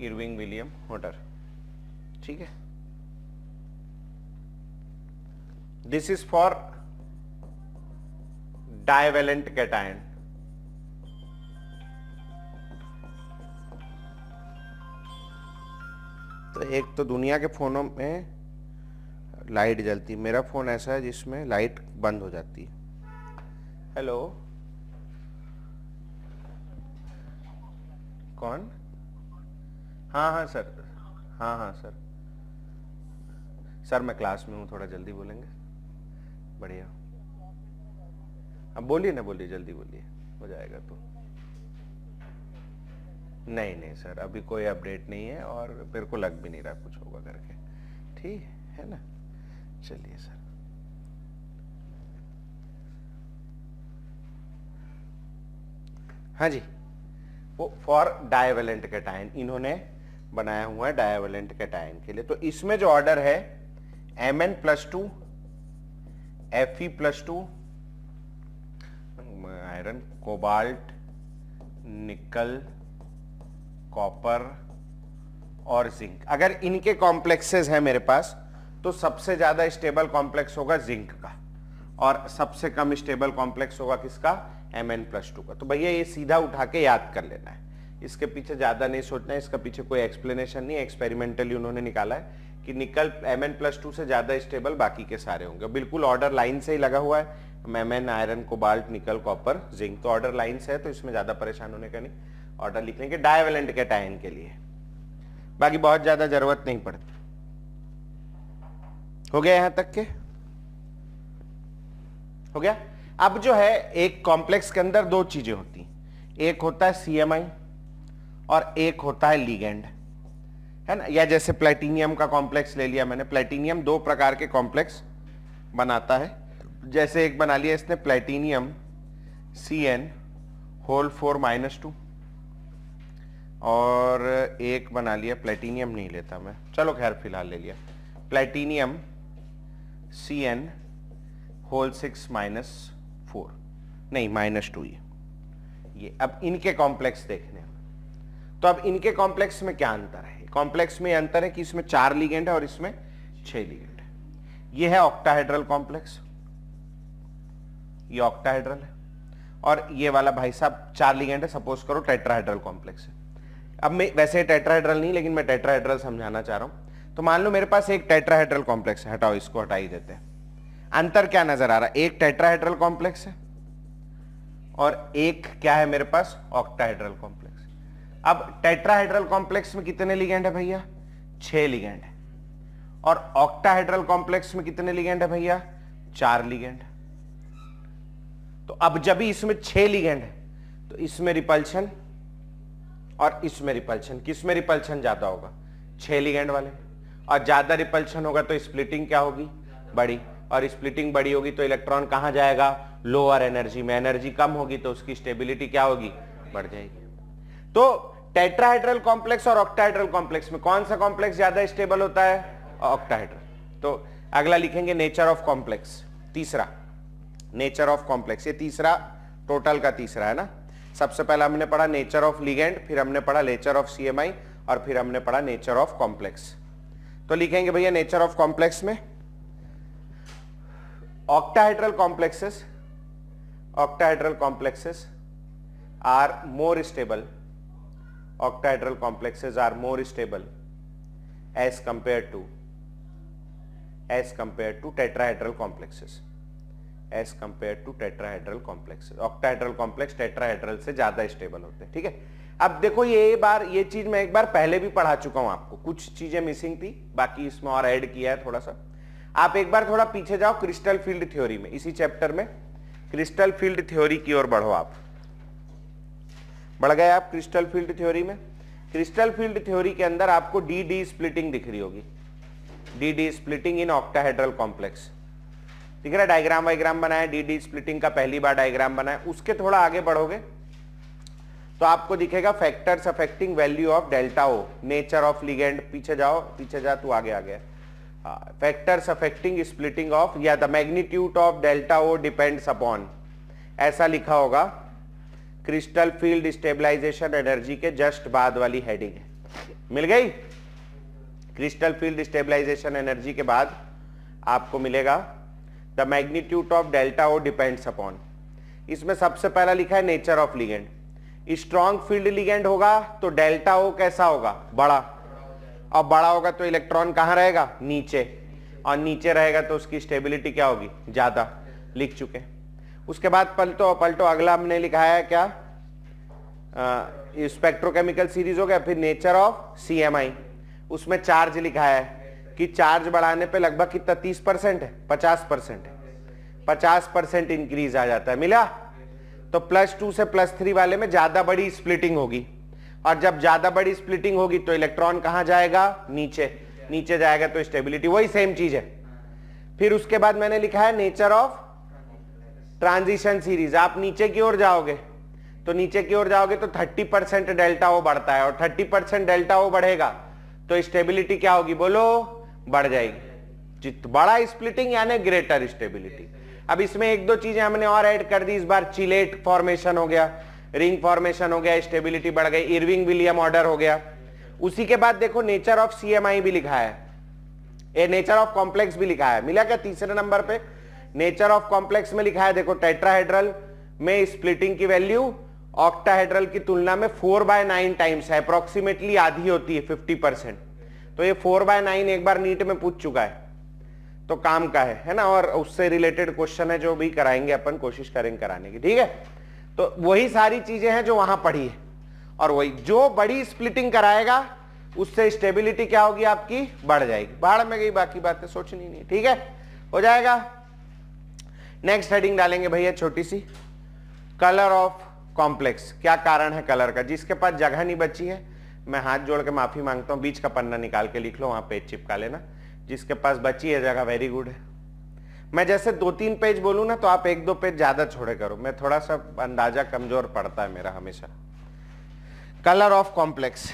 Irving William order. ठीक है, this is for divalent cation. तो एक तो दुनिया के फोनों में लाइट जलती, मेरा फोन ऐसा है जिसमें लाइट बंद हो जाती है। हेलो, कौन? हाँ हाँ सर, हाँ हाँ सर, सर मैं क्लास में हूँ, थोड़ा जल्दी बोलेंगे। बढ़िया, अब बोलिए ना, बोलिए जल्दी बोलिए, हो जाएगा। तो नहीं नहीं सर, अभी कोई अपडेट नहीं है और मेरे को लग भी नहीं रहा कुछ होगा करके। ठीक है ना, चलिए सर। हाँ जी, वो फॉर डाइवेलेंट कैटायन इन्होंने बनाया हुआ है, डाइवेलेंट कैटायन के लिए। तो इसमें जो ऑर्डर है Mn+2 Fe+2 आयरन, कोबाल्ट, निकल, कॉपर और जिंक। अगर इनके कॉम्प्लेक्सेस हैं मेरे पास तो सबसे ज्यादा स्टेबल कॉम्प्लेक्स होगा जिंक का और सबसे कम स्टेबल कॉम्प्लेक्स होगा किसका, Mn+2 का। तो भैया ये सीधा उठा के याद कर लेना है, इसके पीछे ज्यादा नहीं सोचना है, इसका पीछे कोई एक्सप्लेनेशन नहीं है। एक्सपेरिमेंटली उन्होंने निकाला है कि निकल Mn+2 से ज्यादा स्टेबल बाकी के सारे होंगे। बिल्कुल ऑर्डर लाइन से ही लगा हुआ है, Mn, आयरन, कोबाल्ट, निकल, कॉपर, जिंक। तो ऑर्डर लाइन से है तो इसमें ज्यादा परेशान होने का नहीं, ऑर्डर लिख लेंगे डाइवेलेंट कैटायन के लिए, बाकी बहुत ज्यादा जरूरत नहीं पड़ती। हो गया यहां तक के, हो गया। अब जो है एक कॉम्प्लेक्स के अंदर दो चीजें होती हैं, एक होता है CMI और एक होता है लिगेंड, है ना। या जैसे प्लेटिनियम का कॉम्प्लेक्स ले लिया मैंने, प्लेटिनियम दो प्रकार के कॉम्प्लेक्स बनाता है। जैसे एक बना लिया इसने प्लेटिनियम CN⁴ और एक बना लिया, प्लेटिनियम नहीं लेता मैं, चलो खैर फिलहाल ले लिया, प्लेटिनियम CN⁴ नहीं -2 ये। अब इनके कॉम्प्लेक्स देखने हैं, तो अब इनके कॉम्प्लेक्स में क्या अंतर है। कॉम्प्लेक्स में अंतर है कि इसमें 4 लिगेंड है और इसमें 6 लिगेंड है। ये है ऑक्टाहेड्रल कॉम्प्लेक्स, ये ऑक्टाहेड्रल है, और ये वाला भाई साहब 4 लिगेंड है, सपोज करो टेट्राहेड्रल कॉम्प्लेक्स है। अब मैं वैसे टेट्राहेड्रल नहीं, लेकिन मैं टेट्राहेड्रल समझाना चाह रहा हूं। तो मान लो मेरे पास एक टेट्राहेड्रल कॉम्प्लेक्स है, हटाओ इसको, हटा ही देते हैं। अंतर क्या नजर आ रहा है, एक टेट्राहेड्रल कॉम्प्लेक्स है और एक क्या है मेरे पास, ऑक्टाहेड्रल कॉम्प्लेक्स। अब टेट्राहेड्रल कॉम्प्लेक्स में कितने लिगेंड है भैया, 6 लिगेंड है, और ऑक्टाहेड्रल कॉम्प्लेक्स में कितने लिगेंड है भैया, 4 लिगेंड। तो अब जब भी इसमें 6 लिगेंड है तो इसमें रिपल्शन और इसमें रिपल्शन, किसमें रिपल्शन ज्यादा होगा, 6 लिगेंड वाले। और ज्यादा रिपल्शन होगा तो स्प्लिटिंग क्या होगी, बड़ी, और स्प्लिटिंग बड़ी होगी तो इलेक्ट्रॉन कहां जाएगा, लोअर एनर्जी में। एनर्जी कम होगी तो उसकी स्टेबिलिटी क्या होगी, बढ़ जाएगी। तो टेट्राहेड्रल कॉम्प्लेक्स और ऑक्टाहेड्रल कॉम्प्लेक्स में कौन सा कॉम्प्लेक्स ज्यादा स्टेबल होता है, ऑक्टाहेड्रल। तो अगला लिखेंगे नेचर ऑफ कॉम्प्लेक्स, तीसरा नेचर ऑफ कॉम्प्लेक्स, ये तीसरा टोटल का तीसरा है ना। सबसे पहला हमने पढ़ा नेचर ऑफ लिगेंड, फिर हमने पढ़ा नेचर ऑफ CMI और फिर हमने पढ़ा नेचर ऑफ कॉम्प्लेक्स। तो लिखेंगे भैया नेचर ऑफ कॉम्प्लेक्स में octahedral complexes are more stable. Octahedral complexes are more stable as compared to tetrahedral complexes. Octahedral complex tetrahedral से ज्यादा स्टेबल होते हैं. ठीक है, अब देखो ये चीज मैं एक बार पहले भी पढ़ा चुका हूं आपको, कुछ चीजें मिसिंग थी, बाकी इसमें और ऐड किया है थोड़ा सा. आप एक बार थोड़ा पीछे जाओ क्रिस्टल फील्ड थ्योरी में, इसी चैप्टर में क्रिस्टल फील्ड थ्योरी की ओर बढ़ो. आप बढ़ गए आप क्रिस्टल फील्ड थ्योरी में. क्रिस्टल फील्ड थ्योरी के अंदर आपको डी स्प्लिटिंग दिख रही होगी, D splitting in octahedral complex. ठीक है, डायग्राम वाइग्राम बनाया, डी स्प्लिटिंग का पहली बार डायग्राम बनाया. उसके थोड़ा आगे बढ़ोगे तो आपको दिखेगा factors affecting value of delta O, nature of ligand. पीछे जा, तू आगे आ गया. फैक्टर्स अफेक्टिंग स्प्लिटिंग ऑफ या the magnitude of delta O depends upon, ऐसा लिखा होगा क्रिस्टल फील्ड स्टेबलाइजेशन एनर्जी के जस्ट बाद वाली हेडिंग है. मिल गई? क्रिस्टल फील्ड स्टेबलाइजेशन एनर्जी के बाद आपको मिलेगा the magnitude of delta O depends upon. इसमें सबसे पहला लिखा है nature of ligand. Strong field ligand होगा तो डेल्टा ओ कैसा होगा? बड़ा. और बड़ा होगा तो इलेक्ट्रॉन कहां रहेगा? नीचे. और नीचे रहेगा तो उसकी स्टेबिलिटी क्या होगी? ज्यादा. लिख चुके. उसके बाद पलटो अगला हमने लिखा है क्या? स्पेक्ट्रोकेमिकल सीरीज हो गया. फिर नेचर ऑफ CMI, उसमें चार्ज लिखा है कि चार्ज बढ़ाने पे लगभग कितना 30% है, 50% है, 50% इंक्रीज आ जाता है. मिला? तो +2 से +3 वाले में ज्यादा बड़ी स्प्लिटिंग होगी, और जब ज्यादा बड़ी स्प्लिटिंग होगी तो इलेक्ट्रॉन कहां जाएगा? नीचे जाएगा तो स्टेबिलिटी वही सेम चीज है. फिर उसके बाद मैंने लिखा है नेचर ऑफ ट्रांजिशन सीरीज. आप नीचे की ओर जाओगे तो 30% डेल्टा ओ बढ़ता है, और 30% डेल्टा ओ बढ़ेगा तो स्टेबिलिटी क्या होगी? बोलो, बढ़ जाएगी. जित बड़ा स्प्लिटिंग यानी ग्रेटर स्टेबिलिटी. अब इसमें एक दो चीजें हमने और ऐड कर दी इस बार. चिलेट फॉर्मेशन हो गया, रिंग फॉर्मेशन हो गया, स्टेबिलिटी बढ़ गई, इरविंग विलियम ऑर्डर हो गया. उसी के बाद देखो नेचर ऑफ CMI भी लिखा है, ये नेचर ऑफ कॉम्प्लेक्स भी लिखा है. मिला क्या? तीसरे नंबर पे नेचर ऑफ कॉम्प्लेक्स में लिखा है, देखो टेट्राहेड्रल में स्प्लिटिंग की वैल्यू ऑक्टाहेड्रल की तुलना में 4/9 टाइम्स है, अप्रोक्सीमेटली आधी होती है, 50%. तो ये 4/9 एक बार नीट में पूछ चुका है, तो काम का है ना. और उससे रिलेटेड क्वेश्चन है जो भी कराएंगे अपन, कोशिश करेंगे कराने की. ठीक है, तो वही सारी चीजें हैं जो वहां पढ़ी है, और वही जो बड़ी स्प्लिटिंग कराएगा उससे स्टेबिलिटी क्या होगी? आपकी बढ़ जाएगी. बाढ़ में गई, बाकी बातें सोचनी नहीं. ठीक है, हो जाएगा. नेक्स्ट हेडिंग डालेंगे भैया छोटी सी, कलर ऑफ कॉम्प्लेक्स. क्या कारण है कलर का? जिसके पास जगह नहीं बची है मैं हाथ जोड़ के माफी मांगता हूं, बीच का पन्ना निकाल के लिख लो, वहां पेज चिपका लेना. जिसके पास बची है जगह, वेरी गुड है. मैं जैसे 2-3 पेज बोलूं ना तो आप 1-2 पेज ज्यादा छोड़े करो. मैं थोड़ा सा अंदाजा कमजोर पड़ता है मेरा हमेशा. Colour of complex.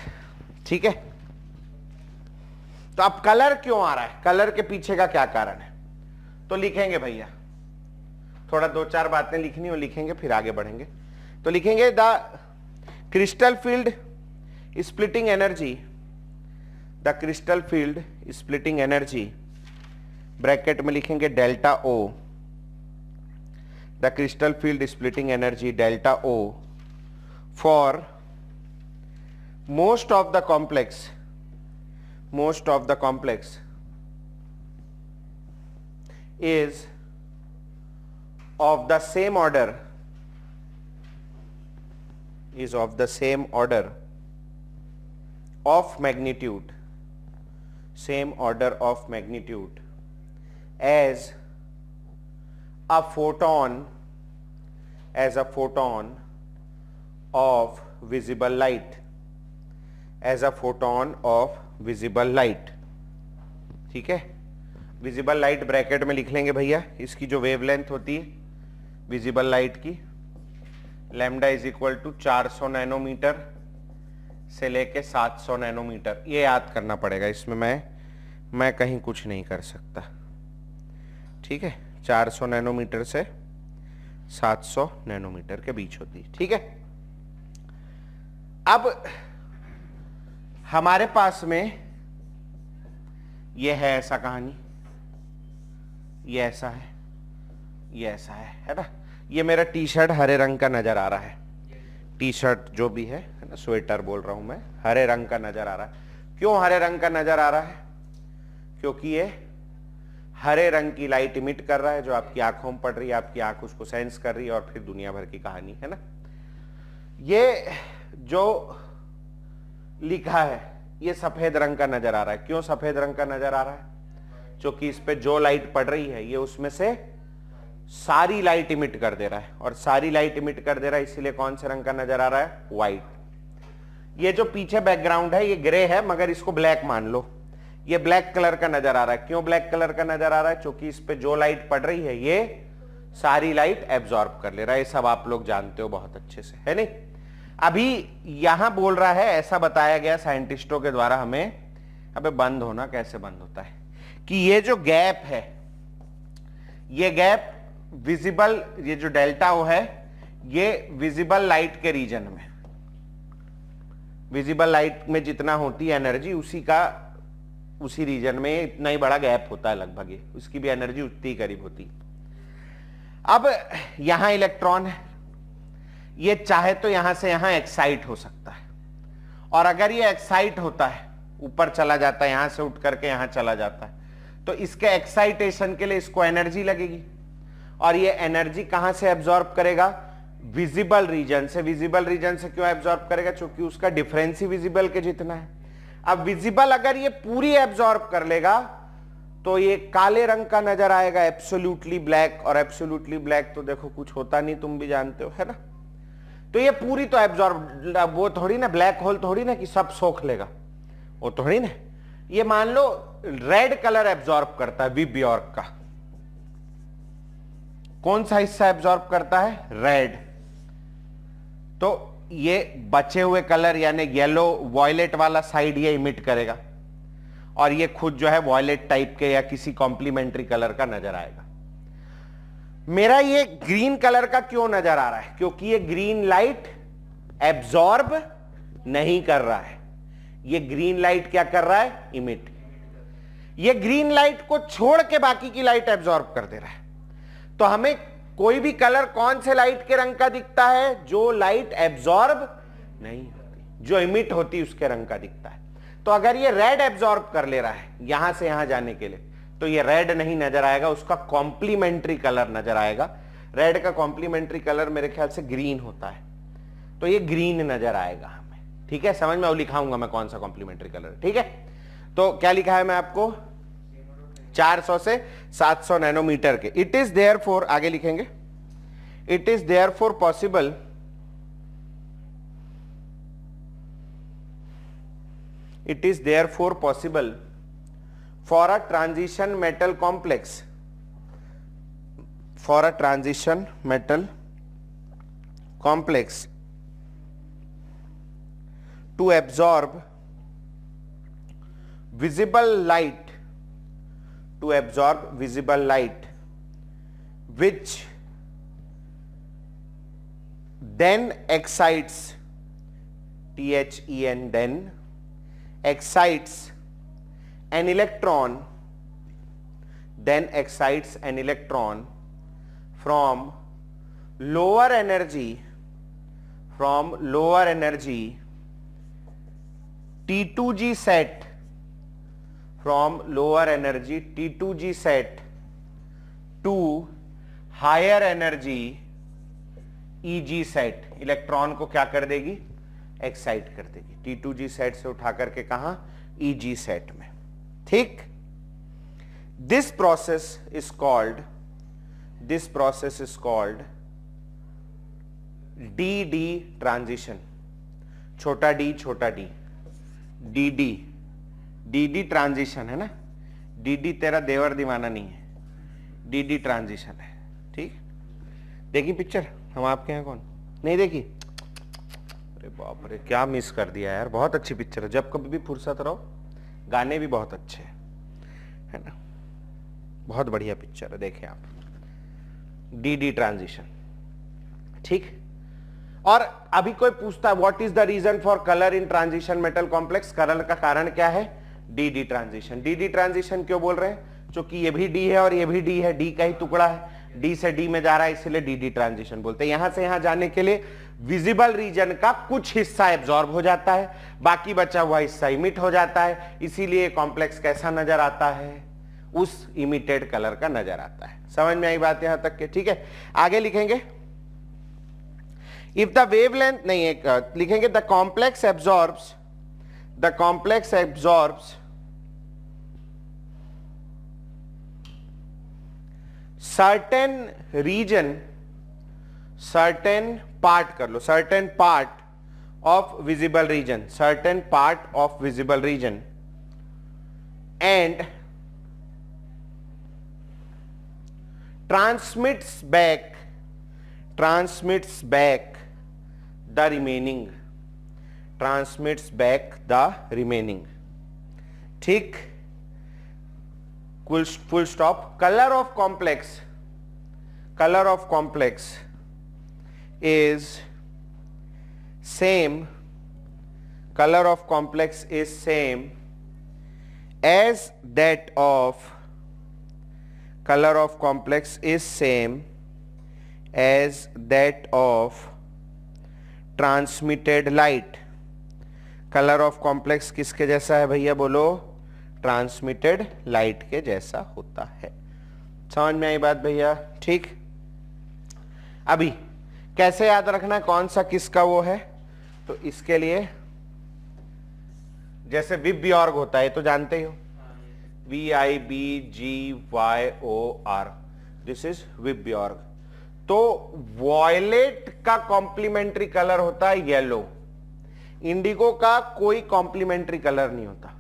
ठीक है, तो अब कलर क्यों आ रहा है, कलर के पीछे का क्या कारण है? तो लिखेंगे भैया, थोड़ा 2-4 बातें लिखनी हो लिखेंगे, फिर आगे बढ़ेंगे. तो लिखेंगे the crystal field splitting energy, the crystal field splitting energy, bracket में लिखेंगे delta O, the crystal field splitting energy delta O for most of the complex is of the same order of magnitude as a photon of visible light, ठीक है. विजिबल लाइट ब्रैकेट में लिख लेंगे भैया. इसकी जो वेवलेंथ होती है विजिबल लाइट की, lambda is equal to 400 nanometer से लेके 700 नैनोमीटर. ये याद करना पड़ेगा, इसमें मैं कहीं कुछ नहीं कर सकता. ठीक है, 400 नैनोमीटर से 700 नैनोमीटर के बीच होती है. ठीक है, अब हमारे पास में ये है ऐसा कहानी, ये ऐसा है, ये ऐसा है ना। ये मेरा टी शर्ट हरे रंग का नजर आ रहा है, टी शर्ट जो भी है ना, स्वेटर बोल रहा हूं मैं, हरे रंग का नजर आ रहा है। क्यों हरे रंग का नजर आ रहा है? क्योंकि ये हरे रंग की लाइट इमिट कर रहा है, जो आपकी आंखों में पड़ रही है, आपकी आंख उसको सेंस कर रही है, और फिर दुनिया भर की कहानी है ना। ये जो लिखा है ये सफेद रंग का नजर आ रहा है। क्यों सफेद रंग का नजर आ रहा है? क्योंकि इस पे जो लाइट पड़ रही है ये उसमें से सारी लाइट इमिट कर दे रहा है, और सारी लाइट इमिट कर दे रहा है, इसीलिए कौन से रंग का नजर आ रहा है? व्हाइट। ये जो पीछे बैकग्राउंड है ये ग्रे है, मगर इसको ब्लैक मान लो, ये ब्लैक कलर का नजर आ रहा है। क्यों ब्लैक कलर का नजर आ रहा है? क्योंकि इस पे जो लाइट पड़ रही है ये सारी लाइट एब्जॉर्ब कर ले रहा है। ये सब आप लोग जानते हो बहुत अच्छे से, है नहीं? अभी यहां बोल रहा है, ऐसा बताया गया साइंटिस्टों के द्वारा हमें, अबे बंद होना कैसे बंद होता है, कि ये जो गैप है, ये गैप विजिबल, ये जो डेल्टा ओ है, ये विजिबल लाइट के रीजन में, विजिबल लाइट में जितना होती है एनर्जी उसी रीजन में इतना ही बड़ा गैप होता है लगभग, ये उसकी भी एनर्जी उतनी ही करीब होती। अब यहां इलेक्ट्रॉन है, ये चाहे तो यहां से यहां एक्साइट हो सकता है, और अगर ये एक्साइट होता है, ऊपर चला जाता है, यहां से उठ करके यहां चला जाता है, तो इसके एक्साइटेशन के लिए इसको एनर्जी लगेगी, और ये एनर्जी कहां से एब्जॉर्ब करेगा? विजिबल रीजन से। विजिबल रीजन से क्यों एब्जॉर्ब करेगा? क्योंकि उसका डिफरेंस ही विजिबल के जितना है। अब विजिबल अगर ये पूरी एब्जॉर्ब कर लेगा तो ये काले रंग का नजर आएगा, एब्सोल्युटली ब्लैक, और एब्सोल्युटली ब्लैक तो देखो कुछ होता नहीं, तुम भी जानते हो, है ना। तो ये पूरी तो एब्जॉर्ब, वो थोड़ी ना ब्लैक होल थोड़ी ना कि सब सोख लेगा, वो थोड़ी ना। ये मान लो रेड कलर एब्जॉर्ब करता है, विबयॉर्क का कौन सा हिस्सा एब्जॉर्ब करता है? रेड। तो ये बचे हुए कलर यानी येलो वॉयलेट वाला साइड ये इमिट करेगा, और ये खुद जो है वॉयलेट टाइप के या किसी कॉम्प्लीमेंट्री कलर का नजर आएगा। मेरा ये ग्रीन कलर का क्यों नजर आ रहा है? क्योंकि ये ग्रीन लाइट एब्जॉर्ब नहीं कर रहा है, ये ग्रीन लाइट क्या कर रहा है? इमिट। ये ग्रीन लाइट को छोड़ के बाकी की लाइट एब्जॉर्ब कर दे रहा है। तो हमें कोई भी कलर कौन से लाइट के रंग का दिखता है? जो लाइट एब्जॉर्ब नहीं होती, जो इमिट होती उसके रंग का दिखता है। तो अगर ये रेड एब्जॉर्ब कर ले रहा है यहां से यहां जाने के लिए, तो ये रेड नहीं नजर आएगा, उसका कॉम्प्लीमेंट्री कलर नजर आएगा। रेड का कॉम्प्लीमेंट्री कलर मेरे ख्याल से ग्रीन होता है, तो ये ग्रीन नजर आएगा हमें, ठीक है। समझ में, और लिखाऊंगा मैं कौन सा कॉम्प्लीमेंट्री कलर, ठीक है। तो क्या लिखा है मैं आपको? 400 से 700 नैनोमीटर के। इट इज देयर फॉर, आगे लिखेंगे, it is therefore possible it is therefore possible for a transition metal complex to absorb visible light, which then excites, THEN, then excites an electron, from lower energy T2G set, to higher energy EG set। Electron को क्या कर देगी? एक्साइट कर देगी, T2G सेट से उठा करके कहां? EG सेट में, ठीक। This process is called DD transition, छोटा d DD ट्रांजिशन है ना। DD तेरा देवर दीवाना नहीं है, DD ट्रांजिशन है, ठीक। देखी पिक्चर हम आपके यहाँ कौन नहीं देखी? अरे बाप रे, क्या मिस कर दिया यार, बहुत अच्छी पिक्चर है। जब कभी भी फुर्सत रहो, गाने भी बहुत अच्छे हैं, है ना, बहुत बढ़िया पिक्चर है, देखें आप। DD ट्रांजिशन, ठीक। और अभी कोई पूछता है what is the reason for colour in transition metal complex? Colour का कारण क्या है? DD transition. DD ट्रांजिशन क्यों बोल रहे हैं? क्योंकि ये भी D है और ये भी D है, D का ही टुकड़ा है, डी से डी में जा रहा है इसलिए डी डी ट्रांजिशन बोलते हैं। यहां से यहां जाने के लिए विजिबल रीजन का कुछ हिस्सा एब्जॉर्ब हो जाता है, बाकी बचा हुआ हिस्सा इमिट हो जाता है, इसीलिए कॉम्प्लेक्स कैसा नजर आता है, उस इमिटेड कलर का नजर आता है। समझ में आई बात यहां तक के? ठीक है, आगे लिखेंगे इफ द वेवलेंथ नहीं, एक लिखेंगे the complex absorbs certain region, certain part कर लो, certain part of visible region, certain part of visible region and transmits back the remaining, ठीक, full stop. color of complex is same as that of transmitted light. Colour of complex किसके जैसा है भैया बोलो? ट्रांसमिटेड लाइट के जैसा होता है। समझ में आई बात भैया? ठीक, अभी कैसे याद रखना है कौन सा किसका वो है? तो इसके लिए जैसे विबग्योर्ग होता है तो जानते हो, VIBGYOR, दिस इज विबग्योर्ग। तो वॉयलेट का कॉम्प्लीमेंट्री कलर होता है येलो, इंडिगो का कोई कॉम्प्लीमेंट्री कलर नहीं होता।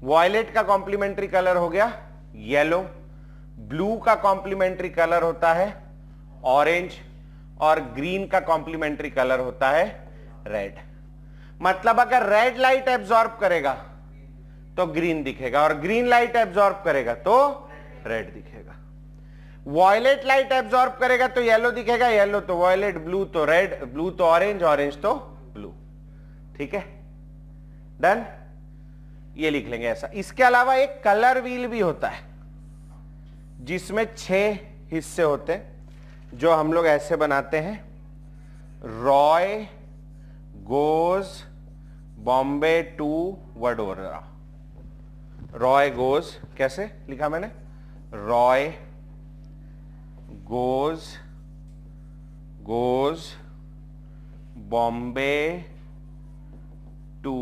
वॉयलेट का कॉम्प्लीमेंट्री कलर हो गया येलो, ब्लू का कॉम्प्लीमेंट्री कलर होता है ऑरेंज, और ग्रीन का कॉम्प्लीमेंट्री कलर होता है रेड। मतलब अगर रेड लाइट एब्जॉर्ब करेगा तो ग्रीन दिखेगा, और ग्रीन लाइट एब्जॉर्ब करेगा तो रेड दिखेगा। वॉयलेट लाइट एब्जॉर्ब करेगा तो येलो दिखेगा, येलो तो वॉयलेट, ब्लू तो रेड, ब्लू तो ऑरेंज, ऑरेंज तो ब्लू। ठीक है, डन, ये लिख लेंगे ऐसा। इसके अलावा एक कलर व्हील भी होता है जिसमें 6 हिस्से होते हैं, जो हम लोग ऐसे बनाते हैं, Roy goes Bombay to Vadodara. Roy goes कैसे लिखा मैंने? Roy goes Bombay to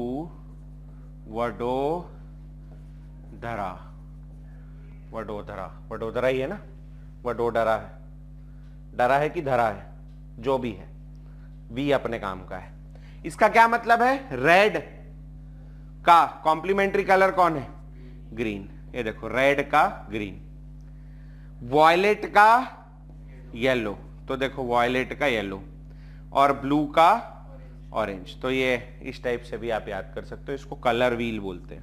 Vadodara. वडोदरा ही है ना? वडोदरा है, डरा है कि धरा है, जो भी है, वी अपने काम का है। इसका क्या मतलब है? रेड का कॉम्प्लीमेंट्री कलर कौन है? ग्रीन। ये देखो, रेड का ग्रीन, वॉयलेट का येलो, तो देखो वॉयलेट का येलो, और ब्लू का ऑरेंज। तो ये इस टाइप से भी आप याद कर सकते हो, इसको कलर व्हील बोलते हैं।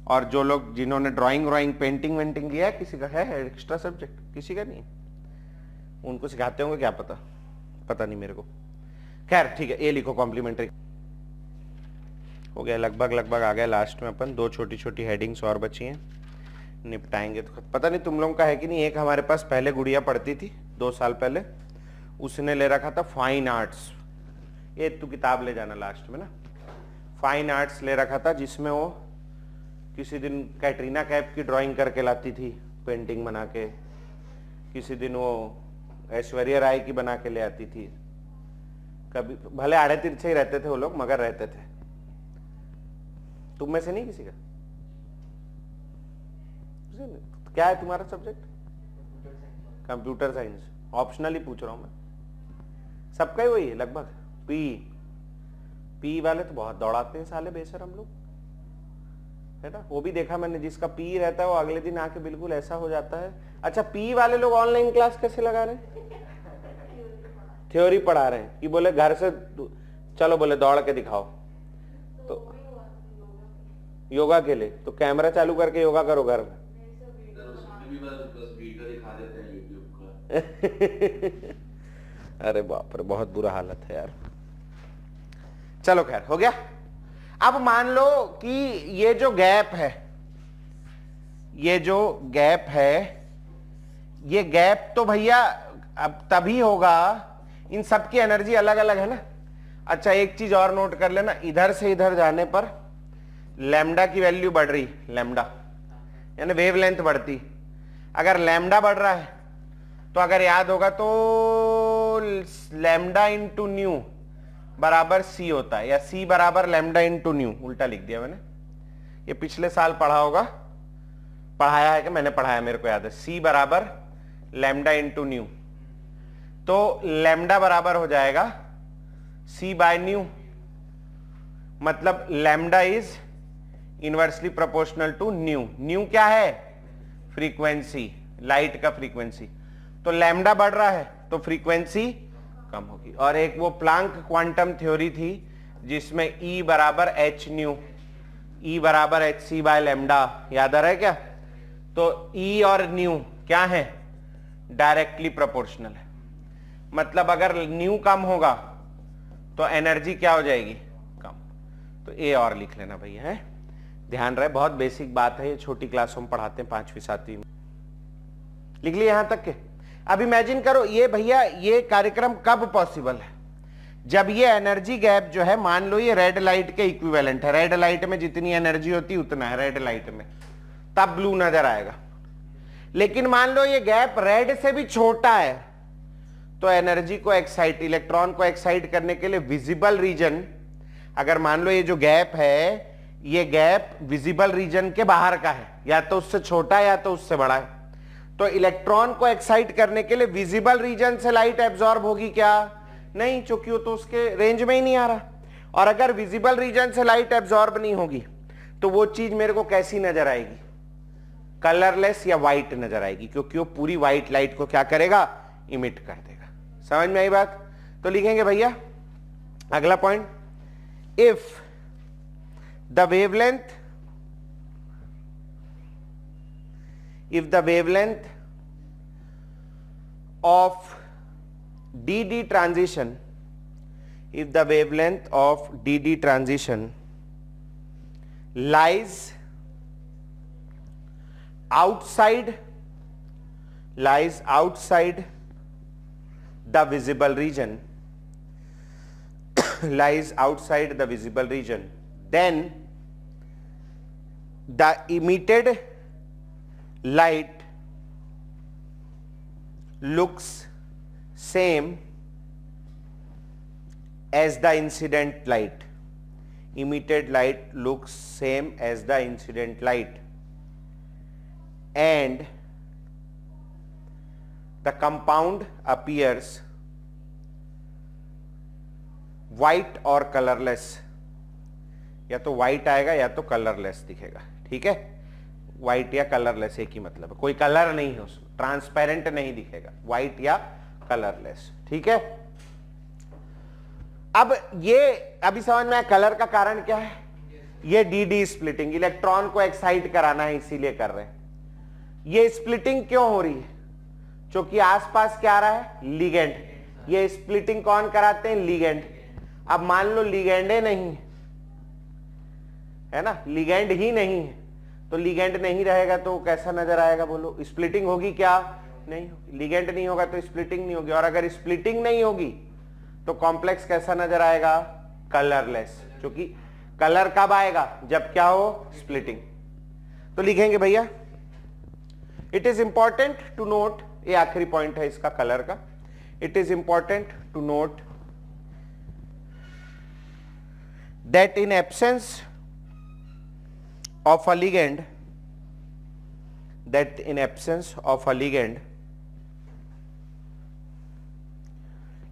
और जो लोग जिन्होंने ड्राइंग पेंटिंग वेंटिंग किया है, किसी का है एक्स्ट्रा सब्जेक्ट? किसी का नहीं, उनको सिखाते होंगे, क्या पता नहीं मेरे को। खैर ठीक है, ये लिखो कॉम्प्लीमेंट्री। हो गया लगभग आ गया लास्ट में अपन। 2 छोटी छोटी हेडिंग्स और बची हैं, निपटाएंगे। तो पता नहीं तुम लोगों का है कि नहीं, एक हमारे पास पहले गुड़िया पढ़ती थी 2 साल पहले, उसने ले रखा था फाइन आर्ट्स। ये तू किताब ले जाना लास्ट में ना, फाइन आर्ट्स ले रखा था, जिसमें वो किसी दिन कैटरीना कैफ की ड्राइंग करके लाती थी पेंटिंग बना के, किसी दिन वो ऐश्वर्या राय की बना के ले आती थी। कभी भले आड़े तिरछे ही रहते थे वो लोग, मगर रहते थे। तुम में से नहीं किसी का? क्या है तुम्हारा सब्जेक्ट? Computer science. ऑप्शनल ही पूछ रहा हूं मैं, सबका ही वही है लगभग। पी वाले तो बहुत दौड़ाते हैं साले बेशरम लोग, है ना? वो भी देखा मैंने, जिसका पी रहता है वो अगले दिन आके बिल्कुल ऐसा हो जाता है। अच्छा, पी वाले लोग ऑनलाइन क्लास कैसे लगा रहे हैं? थ्योरी पढ़ा रहे हैं कि बोले घर से चलो, बोले दौड़ के दिखाओ, तो योगा के लिए तो कैमरा चालू करके योगा करो घर में। अरे बाप रे, बहुत बुरा हालत है यार। चलो खैर, हो गया। अब मान लो कि ये जो गैप है, ये गैप तो भैया अब तभी होगा, इन सब की एनर्जी अलग अलग है ना। अच्छा एक चीज और नोट कर लेना, इधर से इधर जाने पर लैम्डा की वैल्यू बढ़ रही, लैम्डा यानी वेवलेंथ बढ़ती। अगर लैम्डा बढ़ रहा है तो अगर याद होगा तो लैम्डा इंटू न्यू बराबर सी होता है, या सी बराबर लैम्डा इंटू न्यू, उल्टा लिख दिया मैंने। ये पिछले साल पढ़ा होगा, पढ़ाया है कि मैंने पढ़ाया, मेरे को याद है। सी बराबर लैम्डा इंटू न्यू, तो लैम्डा बराबर हो जाएगा सी बाय न्यू, मतलब lambda is inversely proportional to nu. Nu क्या है? फ्रीक्वेंसी, लाइट का फ्रीक्वेंसी। तो लैम्डा बढ़ रहा है तो फ्रीक्वेंसी कम होगी। और एक वो प्लांक क्वांटम थ्योरी थी जिसमें E बराबर एच न्यू, E बराबर एच सी बाय लैम्डा, याद आ रहा है क्या? तो E और न्यू क्या है? डायरेक्टली प्रोपोर्शनल है। मतलब अगर न्यू कम होगा तो एनर्जी क्या हो जाएगी? कम। तो ए और लिख लेना भैया, है ध्यान रहे, बहुत बेसिक बात है, ये छोटी क्लासों में पढ़ाते हैं 5वीं 7वीं में। लिख लिए यहां तक के? अब इमेजिन करो ये भैया ये कार्यक्रम कब पॉसिबल है? जब ये एनर्जी गैप जो है, मान लो ये रेड लाइट के इक्विवेलेंट है, रेड लाइट में जितनी एनर्जी होती है उतना है रेड लाइट में, तब ब्लू नजर आएगा। लेकिन मान लो ये गैप रेड से भी छोटा है तो एनर्जी को एक्साइट, इलेक्ट्रॉन को एक्साइट करने के लिए विजिबल रीजन, अगर मान लो ये जो गैप है ये गैप विजिबल रीजन के बाहर का है, या तो उससे छोटा है या तो उससे बड़ा है, तो इलेक्ट्रॉन को एक्साइट करने के लिए विजिबल रीजन से लाइट एब्जॉर्ब होगी क्या? नहीं, क्योंकि वो तो उसके रेंज में ही नहीं आ रहा। और अगर विजिबल रीजन से लाइट एब्जॉर्ब नहीं होगी तो वो चीज मेरे को कैसी नजर आएगी? कलरलेस या व्हाइट नजर आएगी, क्योंकि वो पूरी व्हाइट लाइट को क्या करेगा? इमिट कर देगा। समझ में आई बात? तो लिखेंगे भैया अगला point, if the wavelength of DD transition, if the wavelength of DD transition lies outside the visible region, then the emitted light looks same as the incident light. Emitted light looks same as the incident light, and the compound appears white or colorless. या तो white आएगा या तो colorless दिखेगा, ठीक है? व्हाइट या कलरलेस एक ही मतलब है, कोई कलर नहीं है उसमें, ट्रांसपेरेंट नहीं दिखेगा, व्हाइट या कलरलेस, ठीक है? अब ये अभी समझ में आया कलर का कारण क्या है? ये डीडी स्प्लिटिंग, इलेक्ट्रॉन को एक्साइट कराना है इसीलिए कर रहे हैं। ये स्प्लिटिंग क्यों हो रही है? क्योंकि आसपास क्या आ रहा है? लिगेंड। ये स्प्लिटिंग कौन कराते हैं? लिगेंड। अब मान लो लिगेंडे नहीं है ना, लिगेंड ही नहीं है, तो लिगेंड नहीं रहेगा तो कैसा नजर आएगा बोलो? स्प्लिटिंग होगी क्या? नहीं होगी। लिगेंड नहीं होगा तो स्प्लिटिंग नहीं होगी, और अगर स्प्लिटिंग नहीं होगी तो कॉम्प्लेक्स कैसा नजर आएगा? कलरलेस। क्योंकि कलर कब आएगा? जब क्या हो? स्प्लिटिंग। तो लिखेंगे भैया it is important to note, ये आखिरी पॉइंट है इसका कलर का, it is important to note that in absence of a ligand,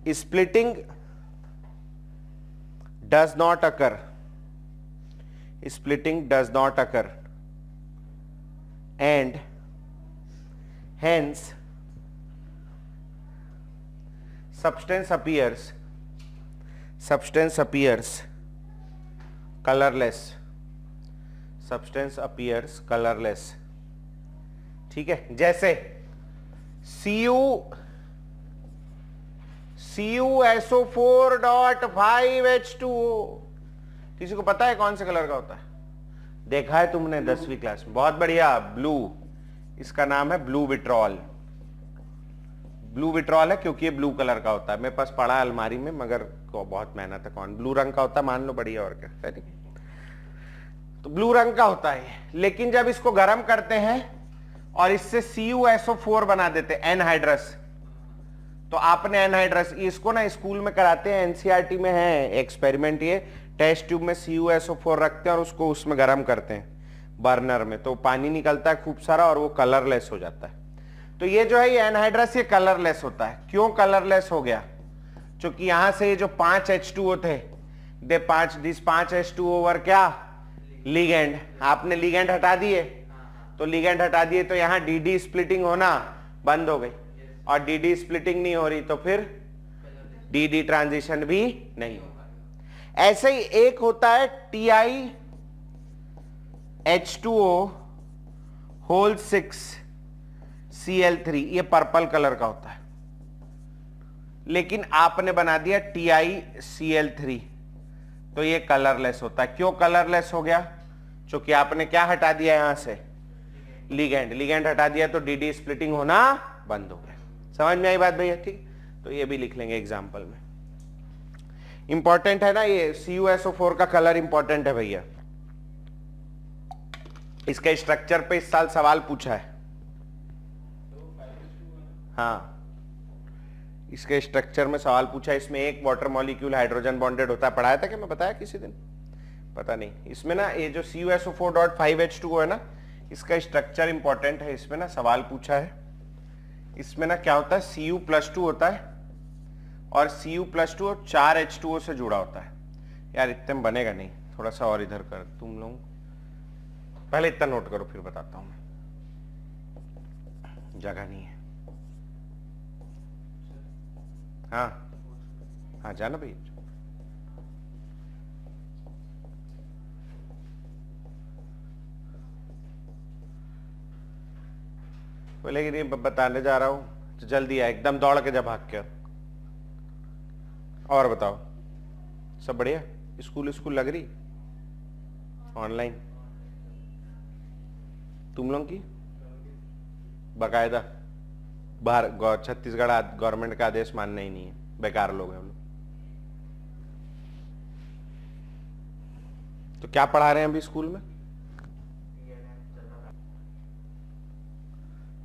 splitting does not occur, and hence substance appears colorless, ठीक है? जैसे CuSO4.5H2O, किसी को पता है कौन से कलर का होता है? देखा है तुमने 10वीं क्लास में, बहुत बढ़िया, ब्लू। इसका नाम है ब्लू विट्रॉल, ब्लू विट्रॉल है क्योंकि ये ब्लू कलर का होता है, मेरे पास पड़ा है अलमारी में, मगर को बहुत मेहनत है, कौन ब्लू रंग का होता है, मान लो बढ़िया, और क्या है नहीं? तो ब्लू रंग का होता है। लेकिन जब इसको गर्म करते हैं और इससे CuSO4 बना देते हैं, एनहाइड्रस, तो आपने एनहाइड्रस, इसको ना स्कूल में कराते हैं, एनसीईआरटी में है एक्सपेरिमेंट, ये टेस्ट ट्यूब में CuSO4 रखते हैं और उसको उसमें गर्म करते हैं बर्नर में, तो पानी निकलता है खूब सारा और वो कलरलेस हो जाता है। तो ये जो है ये एनहाइड्रस, ये कलरलेस होता है। क्यों कलरलेस हो गया? क्योंकि यहां से ये जो 5 H2O थे, दिस 5 H2O वर क्या, लिगेंड, आपने लिगेंड हटा दिए, तो लिगेंड हटा दिए तो यहां DD स्प्लिटिंग होना बंद हो गई, और DD स्प्लिटिंग नहीं हो रही तो फिर DD ट्रांजिशन भी नहीं होगा। ऐसे ही एक होता है TiH2O होल 6Cl3, ये पर्पल कलर का होता है, लेकिन आपने बना दिया TiCl3, तो ये कलरलेस होता है। क्यों कलरलेस हो गया? क्योंकि आपने क्या हटा दिया यहां से, लिगेंड, लिगेंड हटा दिया तो DD स्प्लिटिंग होना बंद हो गया। समझ में आई बात भैया? ठीक, तो ये भी लिख लेंगे एग्जाम्पल में, इंपॉर्टेंट है ना ये, CuSO4 का कलर इंपॉर्टेंट है भैया, इसके स्ट्रक्चर पे इस साल सवाल पूछा है। हाँ, इसके स्ट्रक्चर में सवाल पूछा है, इसमें एक वाटर मॉलिक्यूल हाइड्रोजन बॉन्डेड होता है, पढ़ाया था कि मैं बताया किसी दिन, पता नहीं। इसमें ना ये जो CuSO4.5H2O है ना, इसका स्ट्रक्चर इंपॉर्टेंट है, इसमें ना सवाल पूछा है। इसमें ना क्या होता है, Cu+2 होता है, और Cu+2 4 H2O से जुड़ा होता है। यार इतने में बनेगा नहीं, थोड़ा सा और इधर कर, तुम लोग पहले इतना नोट करो फिर बताता हूं मैं, जगह नहीं है। हाँ हाँ, जाना भैया। बोले कि नहीं बताने जा रहा हूं, तो जल्दी आ, एकदम दौड़ के जा, भाग के। और बताओ, सब बढ़िया? स्कूल लग रही ऑनलाइन तुम लोग की बाकायदा? बाहर छत्तीसगढ़ गवर्नमेंट का आदेश मानना ही नहीं है, बेकार लोग हैं हम लोग। तो क्या पढ़ा रहे हैं अभी स्कूल में?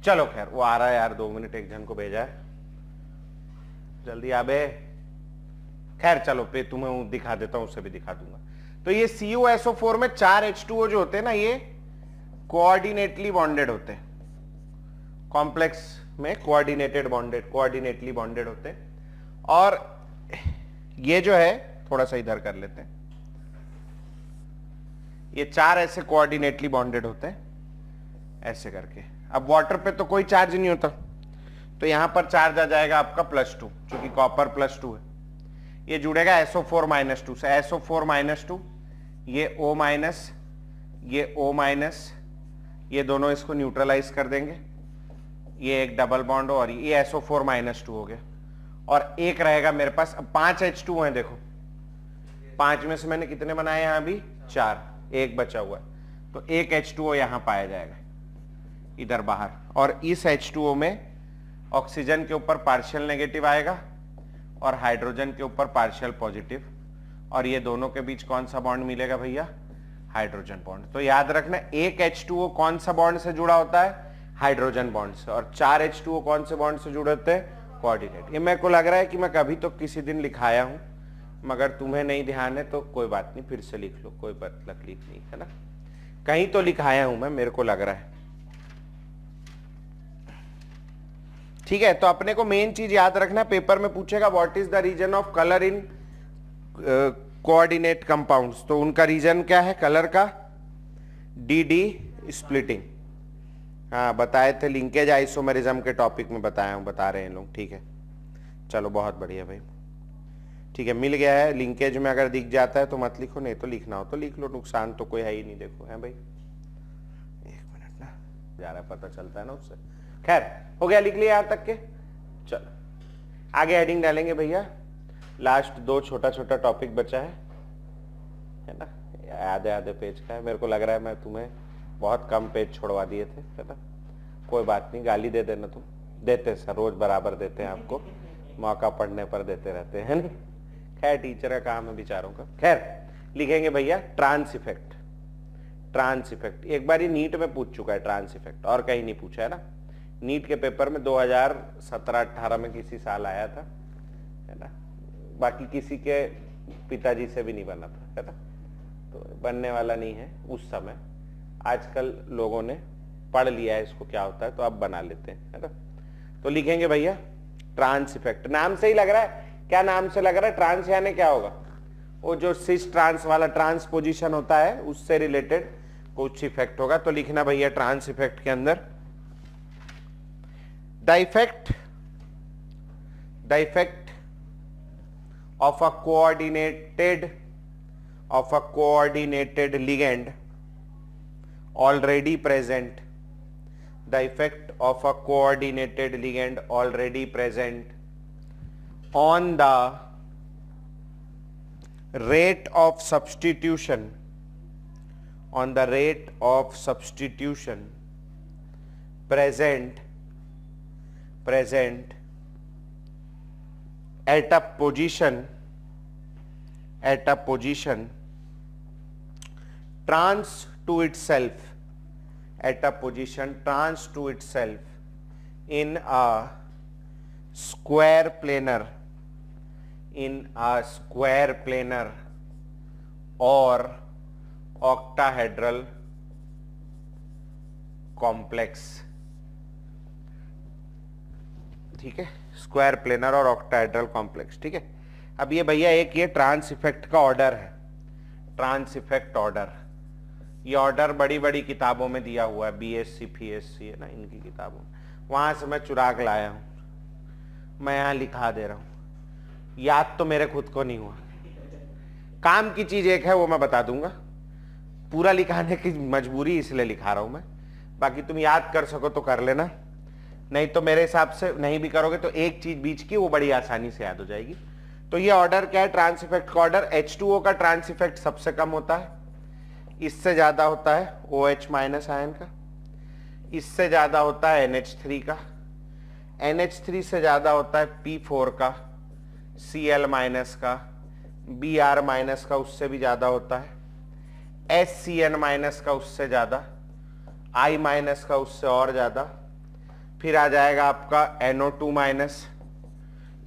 चलो खैर, वो आ रहा है यार, 2 मिनट, एक जन को भेजा है, जल्दी आबे। खैर चलो पे तुम्हें दिखा देता हूं, उससे भी दिखा दूंगा। तो ये CuSO4 में 4 H2O जो होते हैं ना, ये कोऑर्डिनेटली बॉन्डेड होते हैं, कॉम्प्लेक्स में कोऑर्डिनेटली बॉन्डेड होते हैं। और ये जो है, थोड़ा सा इधर कर लेते हैं, ये 4 ऐसे कोऑर्डिनेटली बॉन्डेड होते हैं, ऐसे करके। अब वाटर पे तो कोई चार्ज नहीं होता, तो यहां पर चार्ज आ जाएगा आपका +2, क्योंकि कॉपर +2 है। ये जुड़ेगा SO4-2 से, SO4-2, ये O-, ये O-, ये दोनों इसको न्यूट्रलाइज कर देंगे, ये एक डबल बॉन्ड, और ये SO4-2 हो गया, और एक रहेगा मेरे पास। अब 5 H2 हैं, देखो 5 में से मैंने कितने बनाए हैं अभी? 4, एक बचा हुआ है, तो एक H2O यहां पाया जाएगा इधर बाहर, और इस H2O में ऑक्सीजन के ऊपर पार्शियल नेगेटिव आएगा और हाइड्रोजन के ऊपर पार्शियल पॉजिटिव, और ये दोनों के बीच कौन सा बॉन्ड मिलेगा भैया? Hydrogen bond. तो याद रखना, एक H2O कौन सा बॉन्ड से जुड़ा होता है? हाइड्रोजन बॉन्ड से, और 4 H2O कौन से बॉन्ड से जुड़े होते हैं? कोऑर्डिनेट। ये मेरे को लग रहा है कि मैं कभी तो किसी दिन लिखाया हूं, मगर तुम्हें नहीं ध्यान है तो कोई बात नहीं, फिर से लिख लो, कोई तकलीफ नहीं है ना, कहीं तो लिखाया हूं मैं, मेरे को लग रहा है। ठीक है, तो अपने को मेन चीज याद रखना, पेपर में पूछेगा what is the reason of colour in coordinate compounds, तो उनका रीजन क्या है कलर का? DD splitting. हाँ बताए थे, लिंकेज आइसोमेरिज्म के टॉपिक में बताया हूं, बता रहे हैं लोग। ठीक है, चलो बहुत बढ़िया भाई, ठीक है, मिल गया है। लिंकेज में अगर दिख जाता है तो मत लिखो, नहीं तो लिखना हो तो लिख लो, नुकसान तो कोई है ही नहीं। देखो है भाई, 1 मिनट ना, जा रहा पता चलता है ना उससे। खैर हो गया, लिख लिया यहां तक के। चलो आगे हेडिंग डालेंगे भैया, लास्ट 2 छोटा छोटा टॉपिक बचा है ना, आधे पेज का है। मेरे को लग रहा है मैं तुम्हें बहुत कम पेज छोड़वा दिए थे, है ना, कोई बात नहीं, गाली दे देना तुम, देते सर, रोज बराबर देते हैं आपको, मौका पड़ने पर देते रहते हैं ना। खैर टीचर का काम है बेचारों का। खैर लिखेंगे भैया ट्रांस इफेक्ट। ट्रांस इफेक्ट एक बार ही नीट में पूछ चुका है ट्रांस इफेक्ट, और कहीं नहीं पूछा है ना। नीट के पेपर में 2017-18 में किसी साल आया था, है ना, बाकी किसी के पिताजी से भी नहीं बना था, है ना, तो बनने वाला नहीं है उस समय। आजकल लोगों ने पढ़ लिया है इसको क्या होता है, तो अब बना लेते हैं, है ना। तो लिखेंगे भैया ट्रांस इफेक्ट। नाम से ही लग रहा है, क्या नाम से लग रहा है, ट्रांस यानी क्या होगा, वो जो सिस ट्रांस वाला ट्रांसपोजिशन होता है उससे रिलेटेड कुछ इफेक्ट होगा। तो लिखना भैया ट्रांस इफेक्ट के अंदर the effect of a coordinated ligand already present, the effect of a coordinated ligand already present on the rate of substitution, on the rate of substitution present at a position trans to itself, at a position trans to itself in a square planar, or octahedral complex। ठीक है, स्क्वायर प्लेनर और ऑक्टाहेड्रल कॉम्प्लेक्स। ठीक है, अब ये भैया एक ये ट्रांस इफेक्ट का ऑर्डर है, ट्रांस इफेक्ट ऑर्डर। ये ऑर्डर बड़ी बड़ी किताबों में दिया हुआ है, बीएससी पीएससी है ना, इनकी किताबों में, वहां से मैं चुरा के लाया हूं, मैं यहां लिखा दे रहा हूं। याद तो मेरे खुद को नहीं हुआ, काम की चीज एक है वो मैं बता दूंगा, पूरा लिखाने की मजबूरी इसलिए लिखा रहा हूं मैं, बाकी तुम याद कर सको तो कर लेना, नहीं तो मेरे हिसाब से नहीं भी करोगे तो एक चीज बीच की वो बड़ी आसानी से याद हो जाएगी। तो ये ऑर्डर क्या है, ट्रांस इफेक्ट का ऑर्डर। H2O का ट्रांस इफेक्ट सबसे कम होता है, इससे ज्यादा होता है OH माइनस आयन का, इससे ज्यादा होता है NH3 का, NH3 से ज्यादा होता है P4 का, Cl माइनस का, Br माइनस का उससे भी ज्यादा होता है, HCN माइनस का उससे ज्यादा, I माइनस का उससे और ज्यादा, फिर आ जाएगा आपका NO2 माइनस,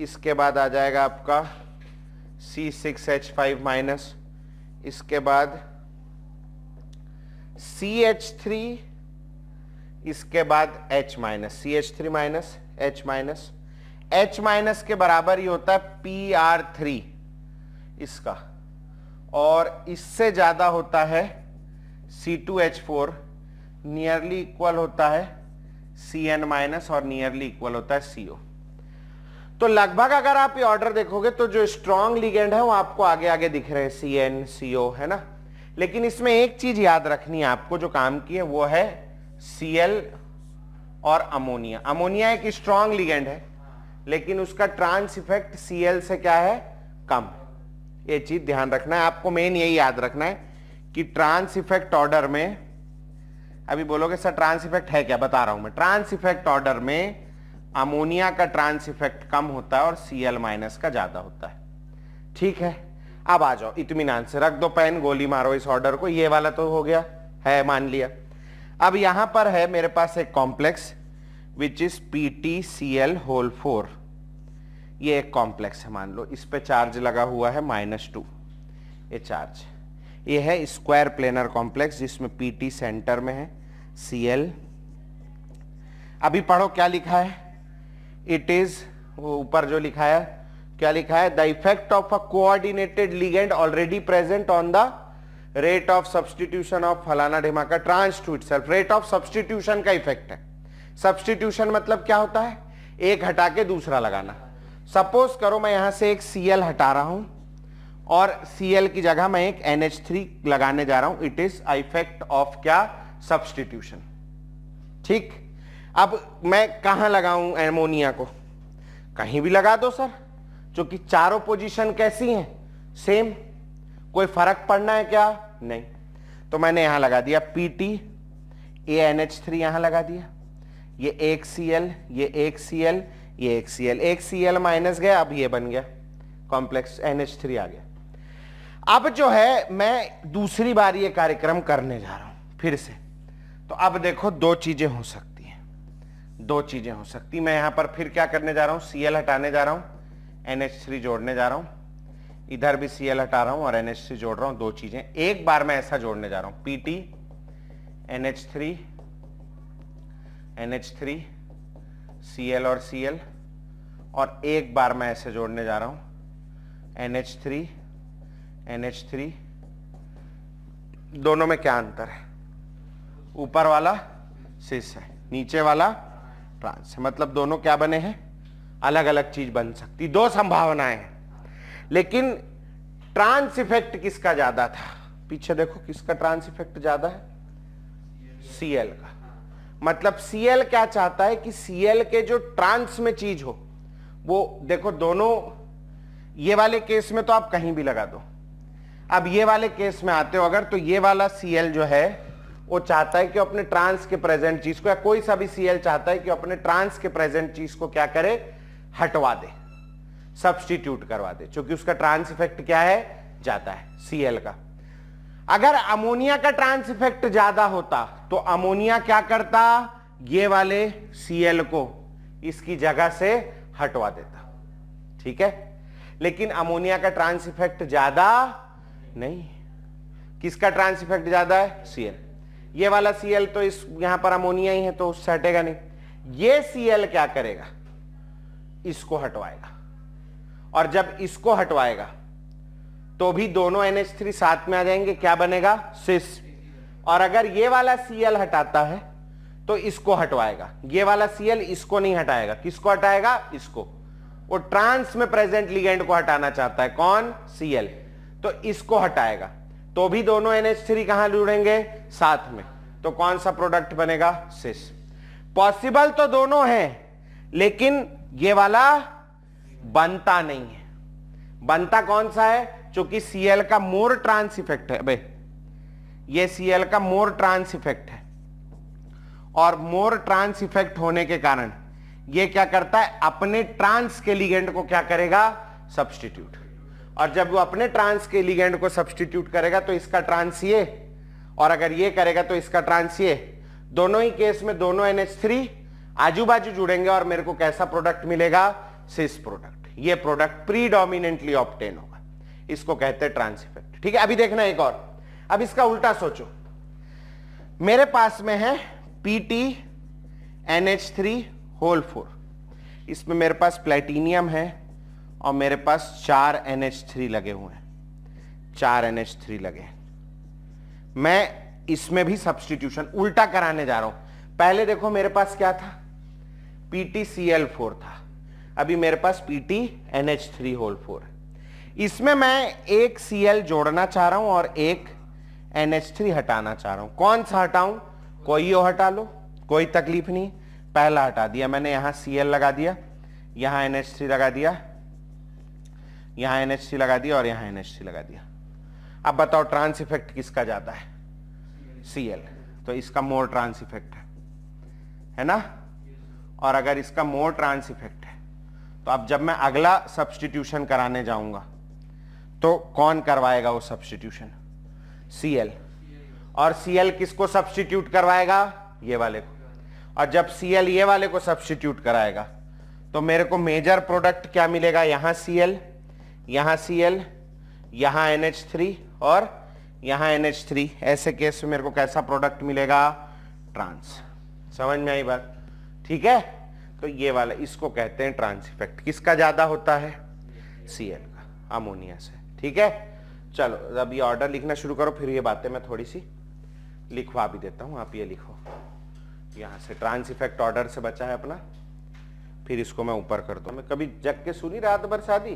इसके बाद आ जाएगा आपका C6H5 माइनस, इसके बाद CH3, इसके बाद H minus, CH3 minus H minus, H minus के बराबर ही होता है PR3 इसका, और इससे ज्यादा होता है C2H4, नियरली इक्वल होता है Cn माइनस, और नियरली इक्वल होता है CO। तो लगभग अगर आप ये ऑर्डर देखोगे तो जो स्ट्रॉन्ग लिगेंड है वो आपको आगे आगे दिख रहे हैं, Cn CO, है ना। लेकिन इसमें एक चीज याद रखनी है आपको जो काम की है, वो है Cl और अमोनिया। अमोनिया एक स्ट्रॉन्ग लिगेंड है लेकिन उसका ट्रांस इफेक्ट Cl से क्या है, कम। ये चीज ध्यान रखना है आपको, मेन यही याद रखना है कि ट्रांस इफेक्ट ऑर्डर में, अभी बोलोगे सर ट्रांस इफेक्ट है क्या, बता रहा हूं मैं। ट्रांस इफेक्ट ऑर्डर में अमोनिया का ट्रांस इफेक्ट कम होता है और Cl माइनस का ज्यादा होता है। ठीक है, अब आ जाओ इत्मीनान से, रख दो पेन, गोली मारो इस ऑर्डर को। ये वाला तो हो गया है, मान लिया। अब यहां पर है मेरे पास एक कॉम्प्लेक्स विच इज PtCl4। ये एक कॉम्प्लेक्स है, मान लो इस पे चार्ज लगा हुआ है -2, ये चार्ज, ये है स्क्वायर प्लेनर कॉम्प्लेक्स जिसमें Pt सेंटर में है, Cl। अभी पढ़ो क्या लिखा है, इट इज, वो ऊपर जो लिखा है क्या लिखा है, the effect of a coordinated ligand already present on the rate of substitution of फलाना ढिमाका trans to itself. Rate of substitution का इफेक्ट है। सब्सटीट्यूशन मतलब क्या होता है, एक हटा के दूसरा लगाना। सपोज करो मैं यहां से एक Cl हटा रहा हूं और Cl की जगह मैं एक NH3 लगाने जा रहा हूं, इट इज इफेक्ट ऑफ क्या, सब्सटीट्यूशन। ठीक, अब मैं कहां लगाऊं एमोनिया को, कहीं भी लगा दो सर, क्योंकि चारों पोजीशन कैसी हैं, सेम, कोई फर्क पड़ना है क्या, नहीं। तो मैंने यहां लगा दिया PT, NH3 यहां लगा दिया, ये एक Cl, ये एक Cl, ये एक Cl, एक Cl माइनस गया, अब ये बन गया कॉम्प्लेक्स NH3 आ गया। अब जो है मैं दूसरी बार ये कार्यक्रम करने जा रहा हूं फिर से। तो अब देखो दो चीजें हो सकती हैं, दो चीजें हो सकती। मैं यहां पर फिर क्या करने जा रहा हूं, Cl हटाने जा रहा हूं, NH3 जोड़ने जा रहा हूं, इधर भी Cl हटा रहा हूं और NH3 जोड़ रहा हूं। दो चीजें एक बार मैं ऐसा जोड़ने जा रहा हूं, Pt NH3 NH3 Cl और Cl, और एक बार मैं ऐसे जोड़ने जा रहा हूं NH3 NH3। दोनों में क्या अंतर है, ऊपर वाला सिस है, नीचे वाला ट्रांस है, मतलब दोनों क्या बने हैं, अलग अलग चीज बन सकती। दो संभावनाएं हैं, लेकिन ट्रांस इफेक्ट किसका ज्यादा था, पीछे देखो किसका ट्रांस इफेक्ट ज्यादा है, Cl का। मतलब Cl क्या चाहता है कि Cl के जो ट्रांस में चीज हो वो, देखो दोनों, ये वाले केस में तो आप कहीं भी लगा दो। अब ये वाले केस में आते हो अगर, तो ये वाला Cl जो है वो चाहता है कि अपने ट्रांस के प्रेजेंट चीज को, या कोई सा भी Cl चाहता है कि अपने ट्रांस के प्रेजेंट चीज को क्या करे, हटवा दे, सब्स्टिट्यूट करवा दे, क्योंकि उसका ट्रांस इफेक्ट क्या है, ज्यादा है Cl का। अगर अमोनिया का ट्रांस इफेक्ट ज्यादा होता तो अमोनिया क्या करता, ये वाले Cl को इसकी जगह से हटवा देता, ठीक है। लेकिन अमोनिया का ट्रांस इफेक्ट ज्यादा नहीं, किसका ट्रांस इफेक्ट ज्यादा है, Cl। ये वाला Cl तो इस यहां पर अमोनिया ही है तो उससे हटेगा नहीं। ये Cl क्या करेगा, इसको हटवाएगा, और जब इसको हटवाएगा तो भी दोनों NH3 साथ में आ जाएंगे, क्या बनेगा, सिस। और अगर ये वाला Cl हटाता है तो इसको हटवाएगा, ये वाला Cl इसको नहीं हटाएगा, किसको हटाएगा, इसको। वो ट्रांस में प्रेजेंट लिगेंड को हटाना चाहता है, कौन, Cl, तो इसको हटाएगा, तो भी दोनों NH3 कहां जुड़ेंगे, साथ में, तो कौन सा प्रोडक्ट बनेगा, सिस। पॉसिबल तो दोनों है, लेकिन ये वाला बनता नहीं है। बनता कौन सा है, क्योंकि Cl का मोर ट्रांस इफेक्ट है, अबे ये Cl का मोर ट्रांस इफेक्ट है, और मोर ट्रांस इफेक्ट होने के कारण ये क्या करता है, अपने ट्रांस के लिगेंड को क्या करेगा, सब्स्टिट्यूट। और जब वो अपने ट्रांस के लिगेंड को सब्स्टिट्यूट करेगा तो इसका ट्रांस ये, और अगर ये करेगा तो इसका ट्रांस ये, दोनों ही केस में दोनों NH3 आजू बाजू जुड़ेंगे और मेरे को कैसा प्रोडक्ट मिलेगा, सिस प्रोडक्ट। ये प्रोडक्ट प्रीडोमिनेंटली ऑब्टेन होगा, इसको कहते हैं ट्रांस इफेक्ट, ठीक है। अभी देखना एक और, अब इसका उल्टा सोचो, मेरे पास में है Pt NH3 4, इसमें मेरे पास प्लेटिनियम है और मेरे पास 4 NH3 लगे हुए हैं, 4 NH3 लगे हैं। मैं इसमें भी सब्स्टिट्यूशन उल्टा कराने जा रहा हूं। पहले देखो मेरे पास क्या था, PtCl4 था, अभी मेरे पास Pt NH3 4 है। इसमें मैं एक Cl जोड़ना चाह रहा हूं और एक NH3 हटाना चाह रहा हूं। कौन सा हटाऊं, कोई हो हटा लो, कोई तकलीफ नहीं। पहला हटा दिया मैंने, यहां Cl लगा दिया, यहां NH3 लगा दिया, यहां NH3 लगा दिया और यहां NH3 लगा दिया। अब बताओ ट्रांस इफेक्ट किसका ज्यादा है, Cl, तो इसका मोर ट्रांस इफेक्ट है ना। और अगर इसका मोर ट्रांस इफेक्ट है तो अब जब मैं अगला सब्स्टिट्यूशन कराने जाऊंगा तो कौन करवाएगा वो सब्स्टिट्यूशन, Cl। और Cl किसको सब्स्टिट्यूट करवाएगा, ये वाले को। और जब Cl ये वाले को सब्स्टिट्यूट कराएगा तो मेरे को मेजर प्रोडक्ट क्या मिलेगा, यहां Cl, यहां Cl, यहां NH3 और यहां NH3। ऐसे केस में मेरे को कैसा प्रोडक्ट मिलेगा, ट्रांस। समझ में आई बात, ठीक है। तो ये वाला, इसको कहते हैं ट्रांस इफेक्ट। किसका ज्यादा होता है, Cl का, अमोनिया से, ठीक है। चलो अब ये ऑर्डर लिखना शुरू करो, फिर ये बातें मैं थोड़ी सी लिखवा भी देता हूं। आप ये लिखो, यहां से ट्रांस इफेक्ट ऑर्डर से बचा है अपना, फिर इसको मैं ऊपर कर दूं। मैं कभी जग के सुनी रात भर शादी,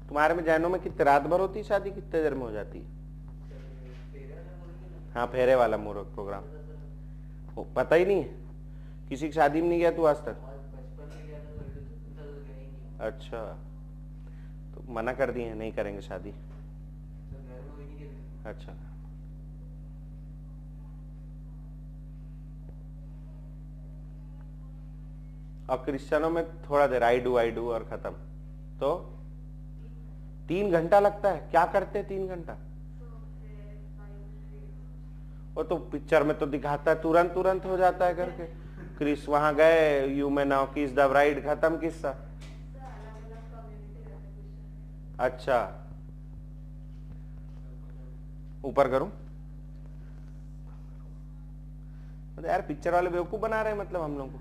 तुम्हारे में जैनों में कितने रात भर होती शादी, कितने देर में हो जाती है, हाँ फेरे वाला मूर्ख प्रोग्राम, वो पता ही नहीं है, किसी की शादी में नहीं गया तू आज तक, अच्छा तो मना कर दिए नहीं करेंगे शादी, अच्छा। और क्रिश्चियनों में थोड़ा देर आई डू और खत्म। तो 3 घंटा लगता है? क्या करते हैं 3 घंटा? वो तो पिक्चर में तो दिखाता है तुरंत तुरंत हो जाता है करके। क्रिस वहां गए, यू में नाउ किस द ब्राइड, खत्म किस्सा। अच्छा, ऊपर करूं? मतलब यार पिक्चर वाले बेवकूफ बना रहे हैं मतलब हम लोग को।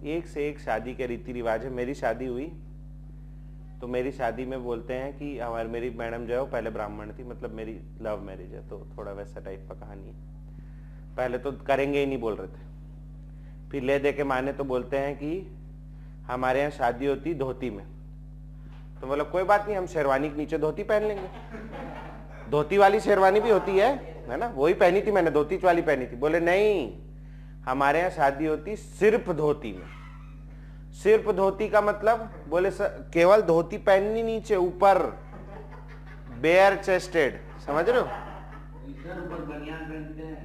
एक से एक शादी के रीति रिवाज है। मेरी शादी हुई तो मेरी शादी में बोलते हैं कि हमारी मेरी मैडम जो है वो पहले ब्राह्मण थी, मतलब मेरी लव मैरिज है, तो थोड़ा वैसा टाइप का कहानी है। पहले तो करेंगे ही नहीं बोल रहे थे, फिर ले दे के माने तो बोलते हैं कि हमारे यहाँ शादी होती धोती में। तो बोला कोई बात नहीं, हम शेरवानी के नीचे धोती पहन लेंगे। धोती वाली शेरवानी भी होती है ना, वही पहनी थी मैंने, धोती वाली पहनी थी। बोले नहीं, हमारे यहाँ शादी होती सिर्फ धोती में। सिर्फ धोती का मतलब, बोले केवल धोती पहननी, नीचे ऊपर बेयर चेस्टेड, समझ रहे हो?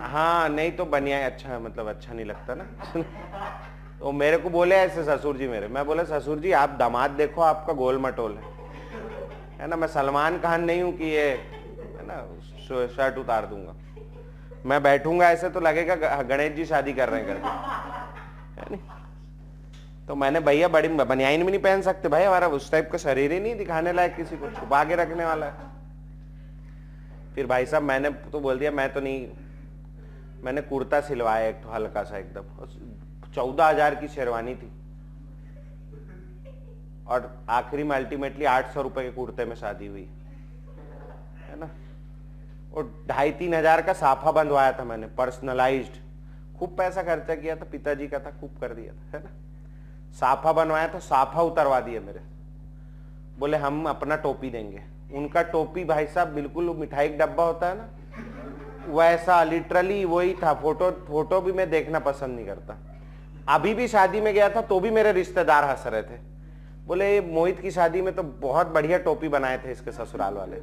हाँ, नहीं तो बनियान अच्छा, मतलब अच्छा नहीं लगता ना। तो मेरे को बोले ऐसे ससुर जी मेरे, मैं बोला ससुर जी आप दामाद देखो, आपका गोल मटोल है ना, मैं सलमान खान नहीं हूं कि ये है ना शर्ट उतार दूंगा। मैं बैठूंगा ऐसे तो लगेगा गणेश जी शादी कर रहे हैं करके, है नहीं? तो मैंने भैया बड़ी बनियान भी नहीं पहन सकते भाई, हमारा उस टाइप का शरीर ही नहीं दिखाने लायक, किसी को छुपा के रखने वाला है। फिर भाई साहब मैंने तो बोल दिया मैं तो नहीं, मैंने कुर्ता सिलवाया एक तो हल्का सा एकदम, 14,000 की शेरवानी थी, और आखिरी में अल्टीमेटली 800 रुपए के कुर्ते में शादी हुई, है ना। और 2,500-3 हजार का साफा बंधवाया था मैंने, पर्सनलाइज्ड, खूब पैसा खर्चा किया था, पिताजी का था, खूब कर दिया था, है ना। साफा बनवाया था, साफा उतरवा दिया मेरे। बोले हम अपना टोपी देंगे। उनका टोपी भाई साहब बिल्कुल मिठाई का डब्बा होता है ना वैसा, लिटरली वही था। फोटो भी मैं देखना पसंद नहीं करता। अभी भी शादी में गया था तो भी मेरे रिश्तेदार हंस रहे थे, बोले मोहित की शादी में तो बहुत बढ़िया टोपी बनाए थे इसके ससुराल वाले।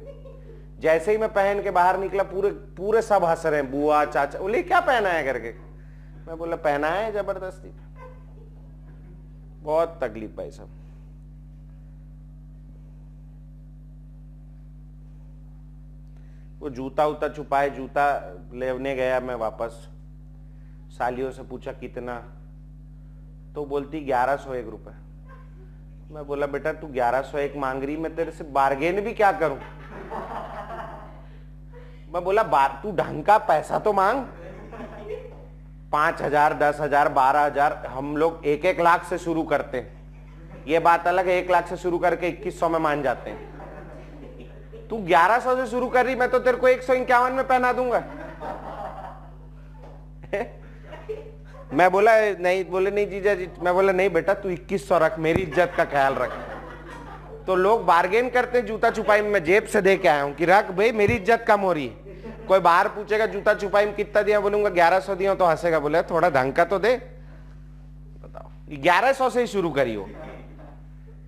जैसे ही मैं पहन के बाहर निकला, पूरे सब हंस रहे हैं, बुआ चाचा, बोले क्या पहना है करके। मैं बोला पहना है जबरदस्ती। बहुत तकलीफ भाई साहब। वो जूता उता छुपाए, जूता लेने गया मैं वापस, सालियों से पूछा कितना, तो बोलती 1101 रुपए। मैं बोला बेटा तू 1101 मांग रही, मैं तेरे से बार्गेन भी क्या करूं। मैं बोला तू ढंग का पैसा तो मांग, 5,000, 10,000, 12,000, हम लोग 1-1 लाख से शुरू करते हैं। ये बात अलग है 1 लाख से शुरू करके 2100 में मान जाते हैं। तू 1100 से शुरू कर रही, मैं तो तेरे को 151 में पहना दूंगा। मैं बोला नहीं, बोले नहीं जीजा जी। मैं बोला नहीं बेटा तू 2100 रख, मेरी इज्जत का ख्याल रख। तो लोग बार्गेन करते हैं जूता छुपाई में, मैं जेब से दे के आया हूं कि रख भाई, मेरी इज्जत कम हो रही है। कोई बाहर पूछेगा जूता छुपाई में कितना दिया, बोलूंगा 1100 दिया, तो हंसेगा, बोले थोड़ा ढंग का तो दे। बताओ 1100 से ही शुरू करी हो।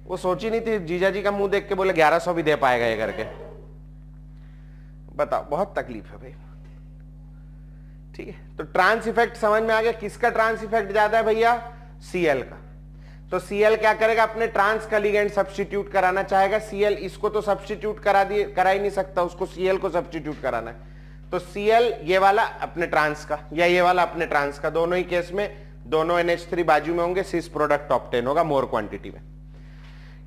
वो सोची नहीं थी जीजा जी का मुंह देख के बोले 1100 भी दे पाएगा ये करके। बताओ, बहुत तकलीफ है भाई। ठीक है, तो ट्रांस इफेक्ट समझ में आ गया। किसका ट्रांस इफेक्ट ज्यादा है भैया? Cl का। तो Cl क्या करेगा? अपने ट्रांस का लिगेंड सब्स्टिट्यूट कराना चाहेगा। Cl इसको तो सब्स्टिट्यूट करा ही नहीं सकता, उसको Cl को सब्स्टिट्यूट कराना है। तो Cl ये वाला अपने ट्रांस का, या ये वाला अपने ट्रांस का, दोनों ही केस में दोनों NH3 बाजू में होंगे, सिस प्रोडक्ट ऑब्टेन होगा मोर क्वांटिटी में।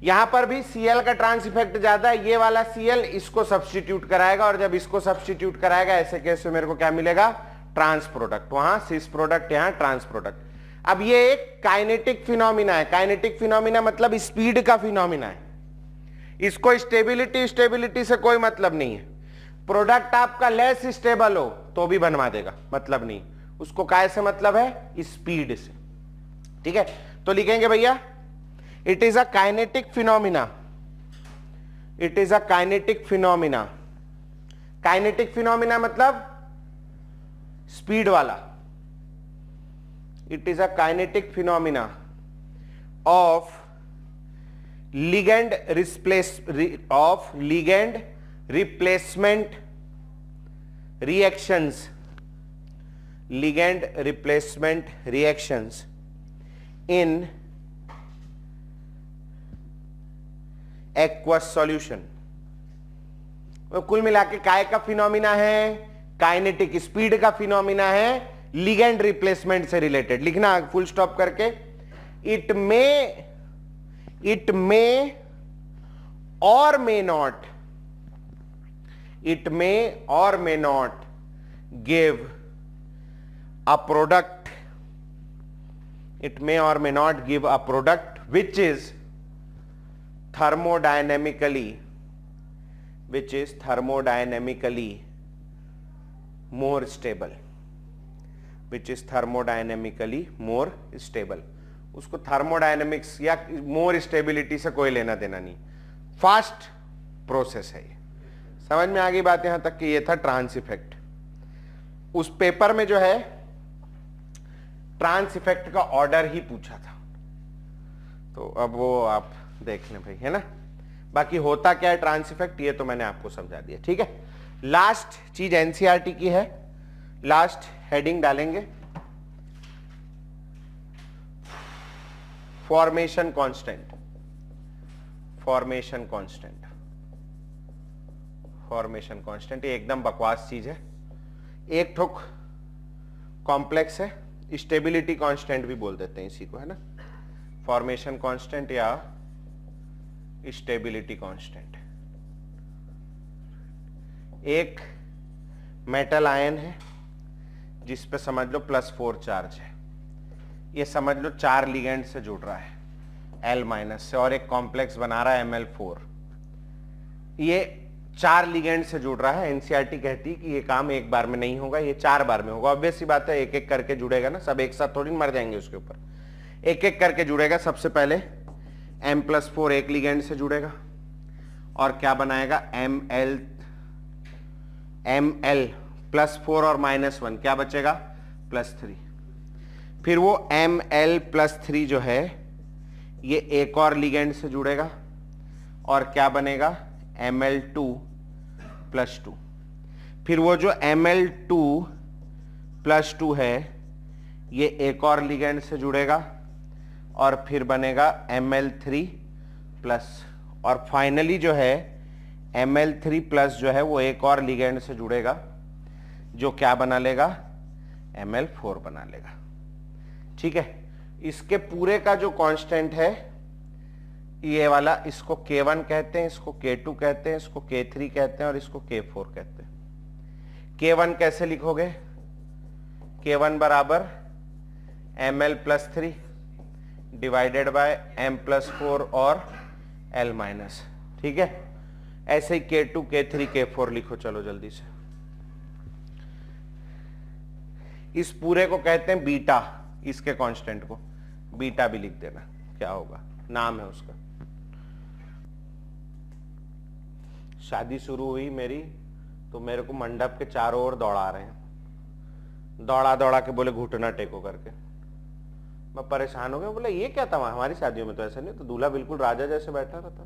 यहां पर भी Cl का ट्रांस इफेक्ट ज्यादा है। ये वाला Cl इसको सब्स्टिट्यूट कराएगा, और जब इसको सब्स्टिट्यूट कराएगा ऐसे केस में मेरे को क्या मिलेगा? Trans product. वहां सिस प्रोडक्ट, यहां ट्रांस प्रोडक्ट। अब ये एक काइनेटिक फिनोमिना है। काइनेटिक फिनोमिना मतलब स्पीड का फिनोमिना है। इसको स्टेबिलिटी से कोई मतलब नहीं है। प्रोडक्ट आपका लेस स्टेबल हो तो भी बनवा देगा, मतलब नहीं। उसको काय से मतलब है? स्पीड से। ठीक है, तो लिखेंगे भैया it is a kinetic phenomena. It is a kinetic phenomena. Kinetic phenomena मतलब स्पीड वाला। It is a kinetic phenomena of ligand replacement reactions, ligand replacement reactions in aqueous solution. कुल मिलाके काय का फिनोमिना है, काइनेटिक स्पीड का फिनोमिना है, लिगेंड रिप्लेसमेंट से रिलेटेड। लिखना फुल स्टॉप करके, इट मे और may not, it may or may not give a product, it may or may not give a product which is thermodynamically more stable, which is thermodynamically more stable। उसको थर्मोडायनेमिक्स या मोर स्टेबिलिटी से कोई लेना देना नहीं, फास्ट प्रोसेस है ये। समझ में आ गई बात यहां तक कि ये था ट्रांस इफेक्ट। उस पेपर में जो है ट्रांस इफेक्ट का ऑर्डर ही पूछा था, तो अब वो आप देख लें भाई, है ना। बाकी होता क्या है ट्रांस इफेक्ट, ये तो मैंने आपको समझा दिया, ठीक है। लास्ट चीज एनसीईआरटी की है, लास्ट हेडिंग डालेंगे formation constant. Formation constant, formation constant ये एकदम बकवास चीज है, एक ठोक कॉम्प्लेक्स है, स्टेबिलिटी कांस्टेंट भी बोल देते हैं इसी को, है ना। फॉर्मेशन कांस्टेंट या स्टेबिलिटी कांस्टेंट। एक मेटल आयन है जिस पे समझ लो +4 चार्ज है, ये समझ लो 4 लिगेंड से जुड़ रहा है L- से, और एक कॉम्प्लेक्स बना रहा है Ml4। ये 4 लिगेंड से जुड़ रहा है। एनसीईआरटी कहती है कि ये काम एक बार में नहीं होगा, ये 4 बार में होगा। ऑब्वियस सी बात है, एक एक करके जुड़ेगा ना, सब एक साथ थोड़ी मर जाएंगे उसके ऊपर, एक एक करके जुड़ेगा। सबसे पहले M+4 एक लिगेंड से जुड़ेगा और क्या बनाएगा Ml+4 और -1 क्या बचेगा +3। फिर वो Ml+3 जो है ये एक और लिगेंड से जुड़ेगा और क्या बनेगा Ml2+2। फिर वो जो Ml2+2 है ये एक और लिगेंड से जुड़ेगा और फिर बनेगा Ml3+, और फाइनली जो है Ml3+ जो है वो एक और लिगेंड से जुड़ेगा जो क्या बना लेगा Ml4 बना लेगा, ठीक है। इसके पूरे का जो कांस्टेंट है ये वाला, इसको K1 कहते हैं, इसको K2 कहते हैं, इसको K3 कहते हैं और इसको K4 कहते हैं। K1 कैसे लिखोगे, K1 बराबर Ml+3 डिवाइडेड बाय M+4 और L-, ठीक है। ऐसे ही K2, K3, K4 लिखो, चलो जल्दी से। इस पूरे को कहते हैं बीटा, इसके कांस्टेंट को बीटा भी लिख देना, क्या होगा, नाम है उसका। शादी शुरू हुई मेरी तो मेरे को मंडप के चारों ओर दौड़ा रहे हैं, दौड़ा दौड़ा के बोले घुटना टेको करके। मैं परेशान हो गया, बोला ये क्या था, हमारी शादियों में तो ऐसा नहीं, तो दूल्हा बिल्कुल राजा जैसे बैठा रहता।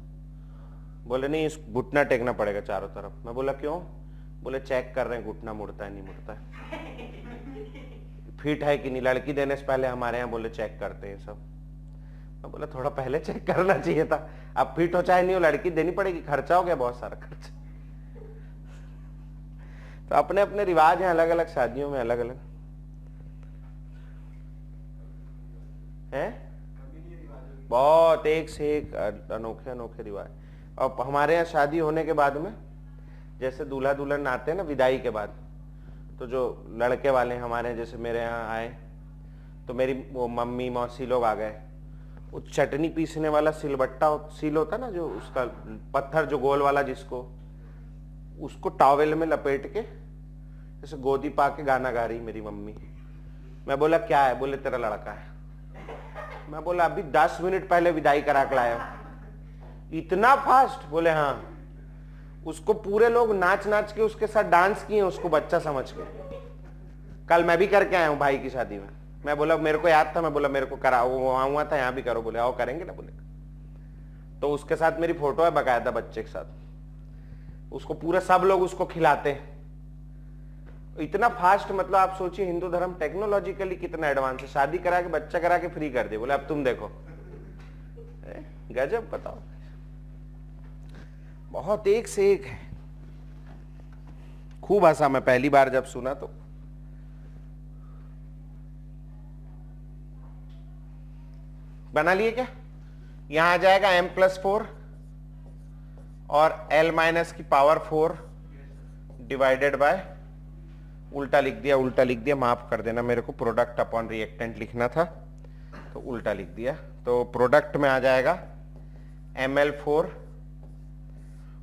बोले नहीं, इस घुटना टेकना पड़ेगा चारों तरफ। मैं बोला क्यों, बोले चेक कर रहे हैं घुटना मुड़ता है नहीं मुड़ता है, फिट है कि नहीं। लड़की देने से पहले हमारे यहाँ बोले चेक करते हैं सब। मैं बोला थोड़ा पहले चेक करना चाहिए था, अब फिट हो चाहे नहीं हो लड़की देनी पड़ेगी, खर्चा हो गया बहुत सारा खर्चा। तो अपने अपने रिवाज हैं, अलग अलग शादियों में अलग अलग है, बहुत एक से एक अनोखे अनोखे रिवाज। और हमारे यहाँ शादी होने के बाद में जैसे दूल्हा दुल्हन आते हैं ना विदाई के बाद, तो जो लड़के वाले हमारे यहाँ जैसे मेरे यहाँ आए तो मेरी वो मम्मी मौसी लोग आ गए, वो चटनी पीसने वाला सिलबट्टा सील होता ना, जो उसका पत्थर जो गोल वाला, जिसको उसको टॉवेल में लपेट के जैसे गोदी पा के गाना गा रही मेरी मम्मी। मैं बोला क्या है, बोले तेरा लड़का है। मैं बोला अभी 10 मिनट पहले विदाई करा के लाया। इतना फास्ट, बोले हाँ। उसको पूरे लोग नाच नाच के उसके साथ डांस किए, उसको बच्चा समझ के। कल मैं भी करके आया हूँ भाई की शादी में। मैं बोला मेरे को याद था, मैं बोला मेरे को करा, वो वहां हुआ था, यहाँ भी करो। बोले आओ करेंगे ना। बोले तो उसके साथ मेरी फोटो है बकायदा बच्चे के साथ। उसको पूरा सब लोग उसको खिलाते हैं, इतना फास्ट, मतलब आप सोचिए हिंदू धर्म टेक्नोलॉजिकली कितना एडवांस है, शादी करा के बच्चा करा के फ्री कर दे, बोले अब तुम देखो, गजब, बताओ, बहुत एक से एक है। खूब हंसा मैं पहली बार जब सुना तो। बना लिए क्या? यहां आ जाएगा m+4 और l माइनस की पावर 4 डिवाइडेड बाय, उल्टा लिख दिया, माफ कर देना मेरे को, प्रोडक्ट अपॉन रिएक्टेंट लिखना था तो उल्टा लिख दिया। तो प्रोडक्ट में आ जाएगा ml4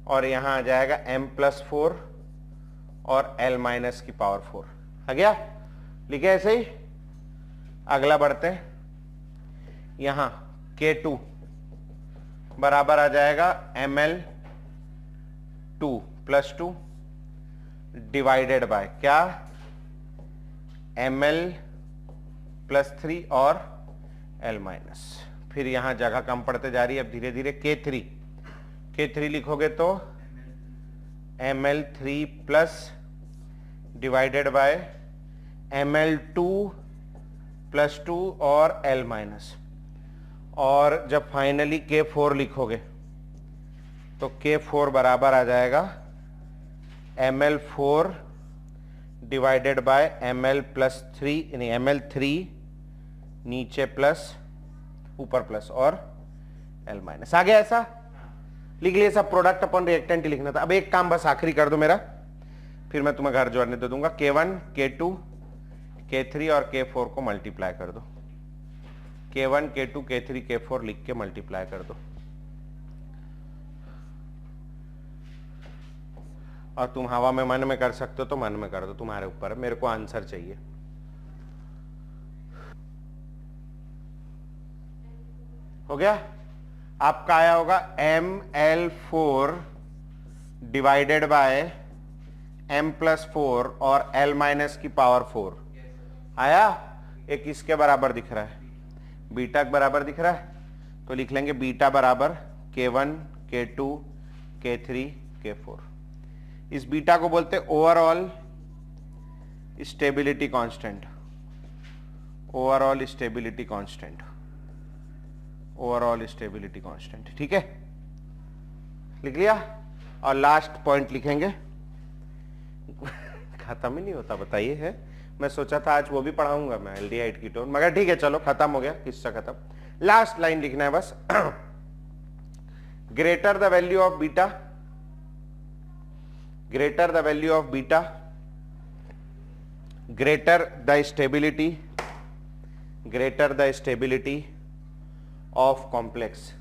और यहां आ जाएगा m+4 और l माइनस की पावर 4। आ गया? लिखे ऐसे ही। अगला बढ़ते हैं, यहां K2 बराबर आ जाएगा ml2 +2 डिवाइडेड बाय क्या, ml+3 और l माइनस। फिर यहां जगह कम पड़ते जा रही है अब धीरे धीरे। K3 लिखोगे तो ml3 plus divided by ml2 +2 और l माइनस। और जब फाइनली K4 लिखोगे तो K4 बराबर आ जाएगा ml4 डिवाइडेड बाय ml+3, यानी ml3 नीचे प्लस ऊपर प्लस और l माइनस। आ गया? ऐसा लिख लिया सब, प्रोडक्ट अपॉन रिएक्टेंट ही लिखना था। अब एक काम बस आखिरी कर दो मेरा, फिर मैं तुम्हें घर जोड़ने दे दूंगा। K1 K2 K3 और K4 को मल्टीप्लाई कर दो। K1 K2 K3 K4 लिख के मल्टीप्लाई कर दो। और तुम हवा में मन में कर सकते हो तो मन में कर दो, तुम्हारे ऊपर है, मेरे को आंसर चाहिए। हो गया? आपका आया होगा ml4 डिवाइडेड बाय m+4 और l माइनस की पावर 4। आया? एक इसके बराबर दिख रहा है, बीटा के बराबर दिख रहा है, तो लिख लेंगे बीटा बराबर K1 K2 K3 K4। इस बीटा को बोलते हैं overall stability constant, overall stability constant, overall stability constant. ठीक है, लिख लिया? और लास्ट पॉइंट लिखेंगे, खत्म ही नहीं होता, बताइए है। मैं सोचा था आज वो भी पढ़ाऊंगा मैं, एल्डिहाइड कीटोन, मगर ठीक है चलो खत्म हो गया, किस्सा खत्म। लास्ट लाइन लिखना है बस। Greater the value of beta, greater the value of beta, greater the stability, greater the stability of complex,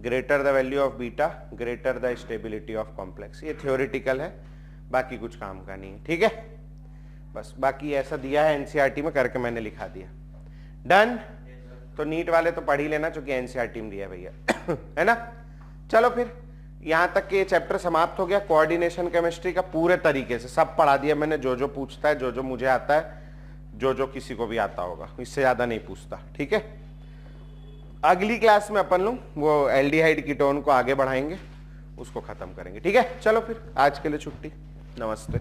greater the value of beta, greater the stability of complex. ये थ्योरेटिकल है, बाकी कुछ काम का नहीं है। ठीक है, बस बाकी ऐसा दिया है एनसीईआरटी में, करके मैंने लिखा दिया। डन? तो नीट वाले तो पढ़ ही लेना, चूंकि एनसीईआरटी में दिया भैया। है ना? चलो फिर यहां तक के चैप्टर समाप्त हो गया। कोऑर्डिनेशन केमिस्ट्री का पूरे तरीके से सब पढ़ा दिया मैंने, जो जो पूछता है, जो जो मुझे आता है, जो जो किसी को भी आता होगा, इससे ज्यादा नहीं पूछता। ठीक है, अगली क्लास में अपन लोग वो एल्डिहाइड कीटोन को आगे बढ़ाएंगे, उसको खत्म करेंगे। ठीक है, चलो फिर आज के लिए छुट्टी, नमस्ते।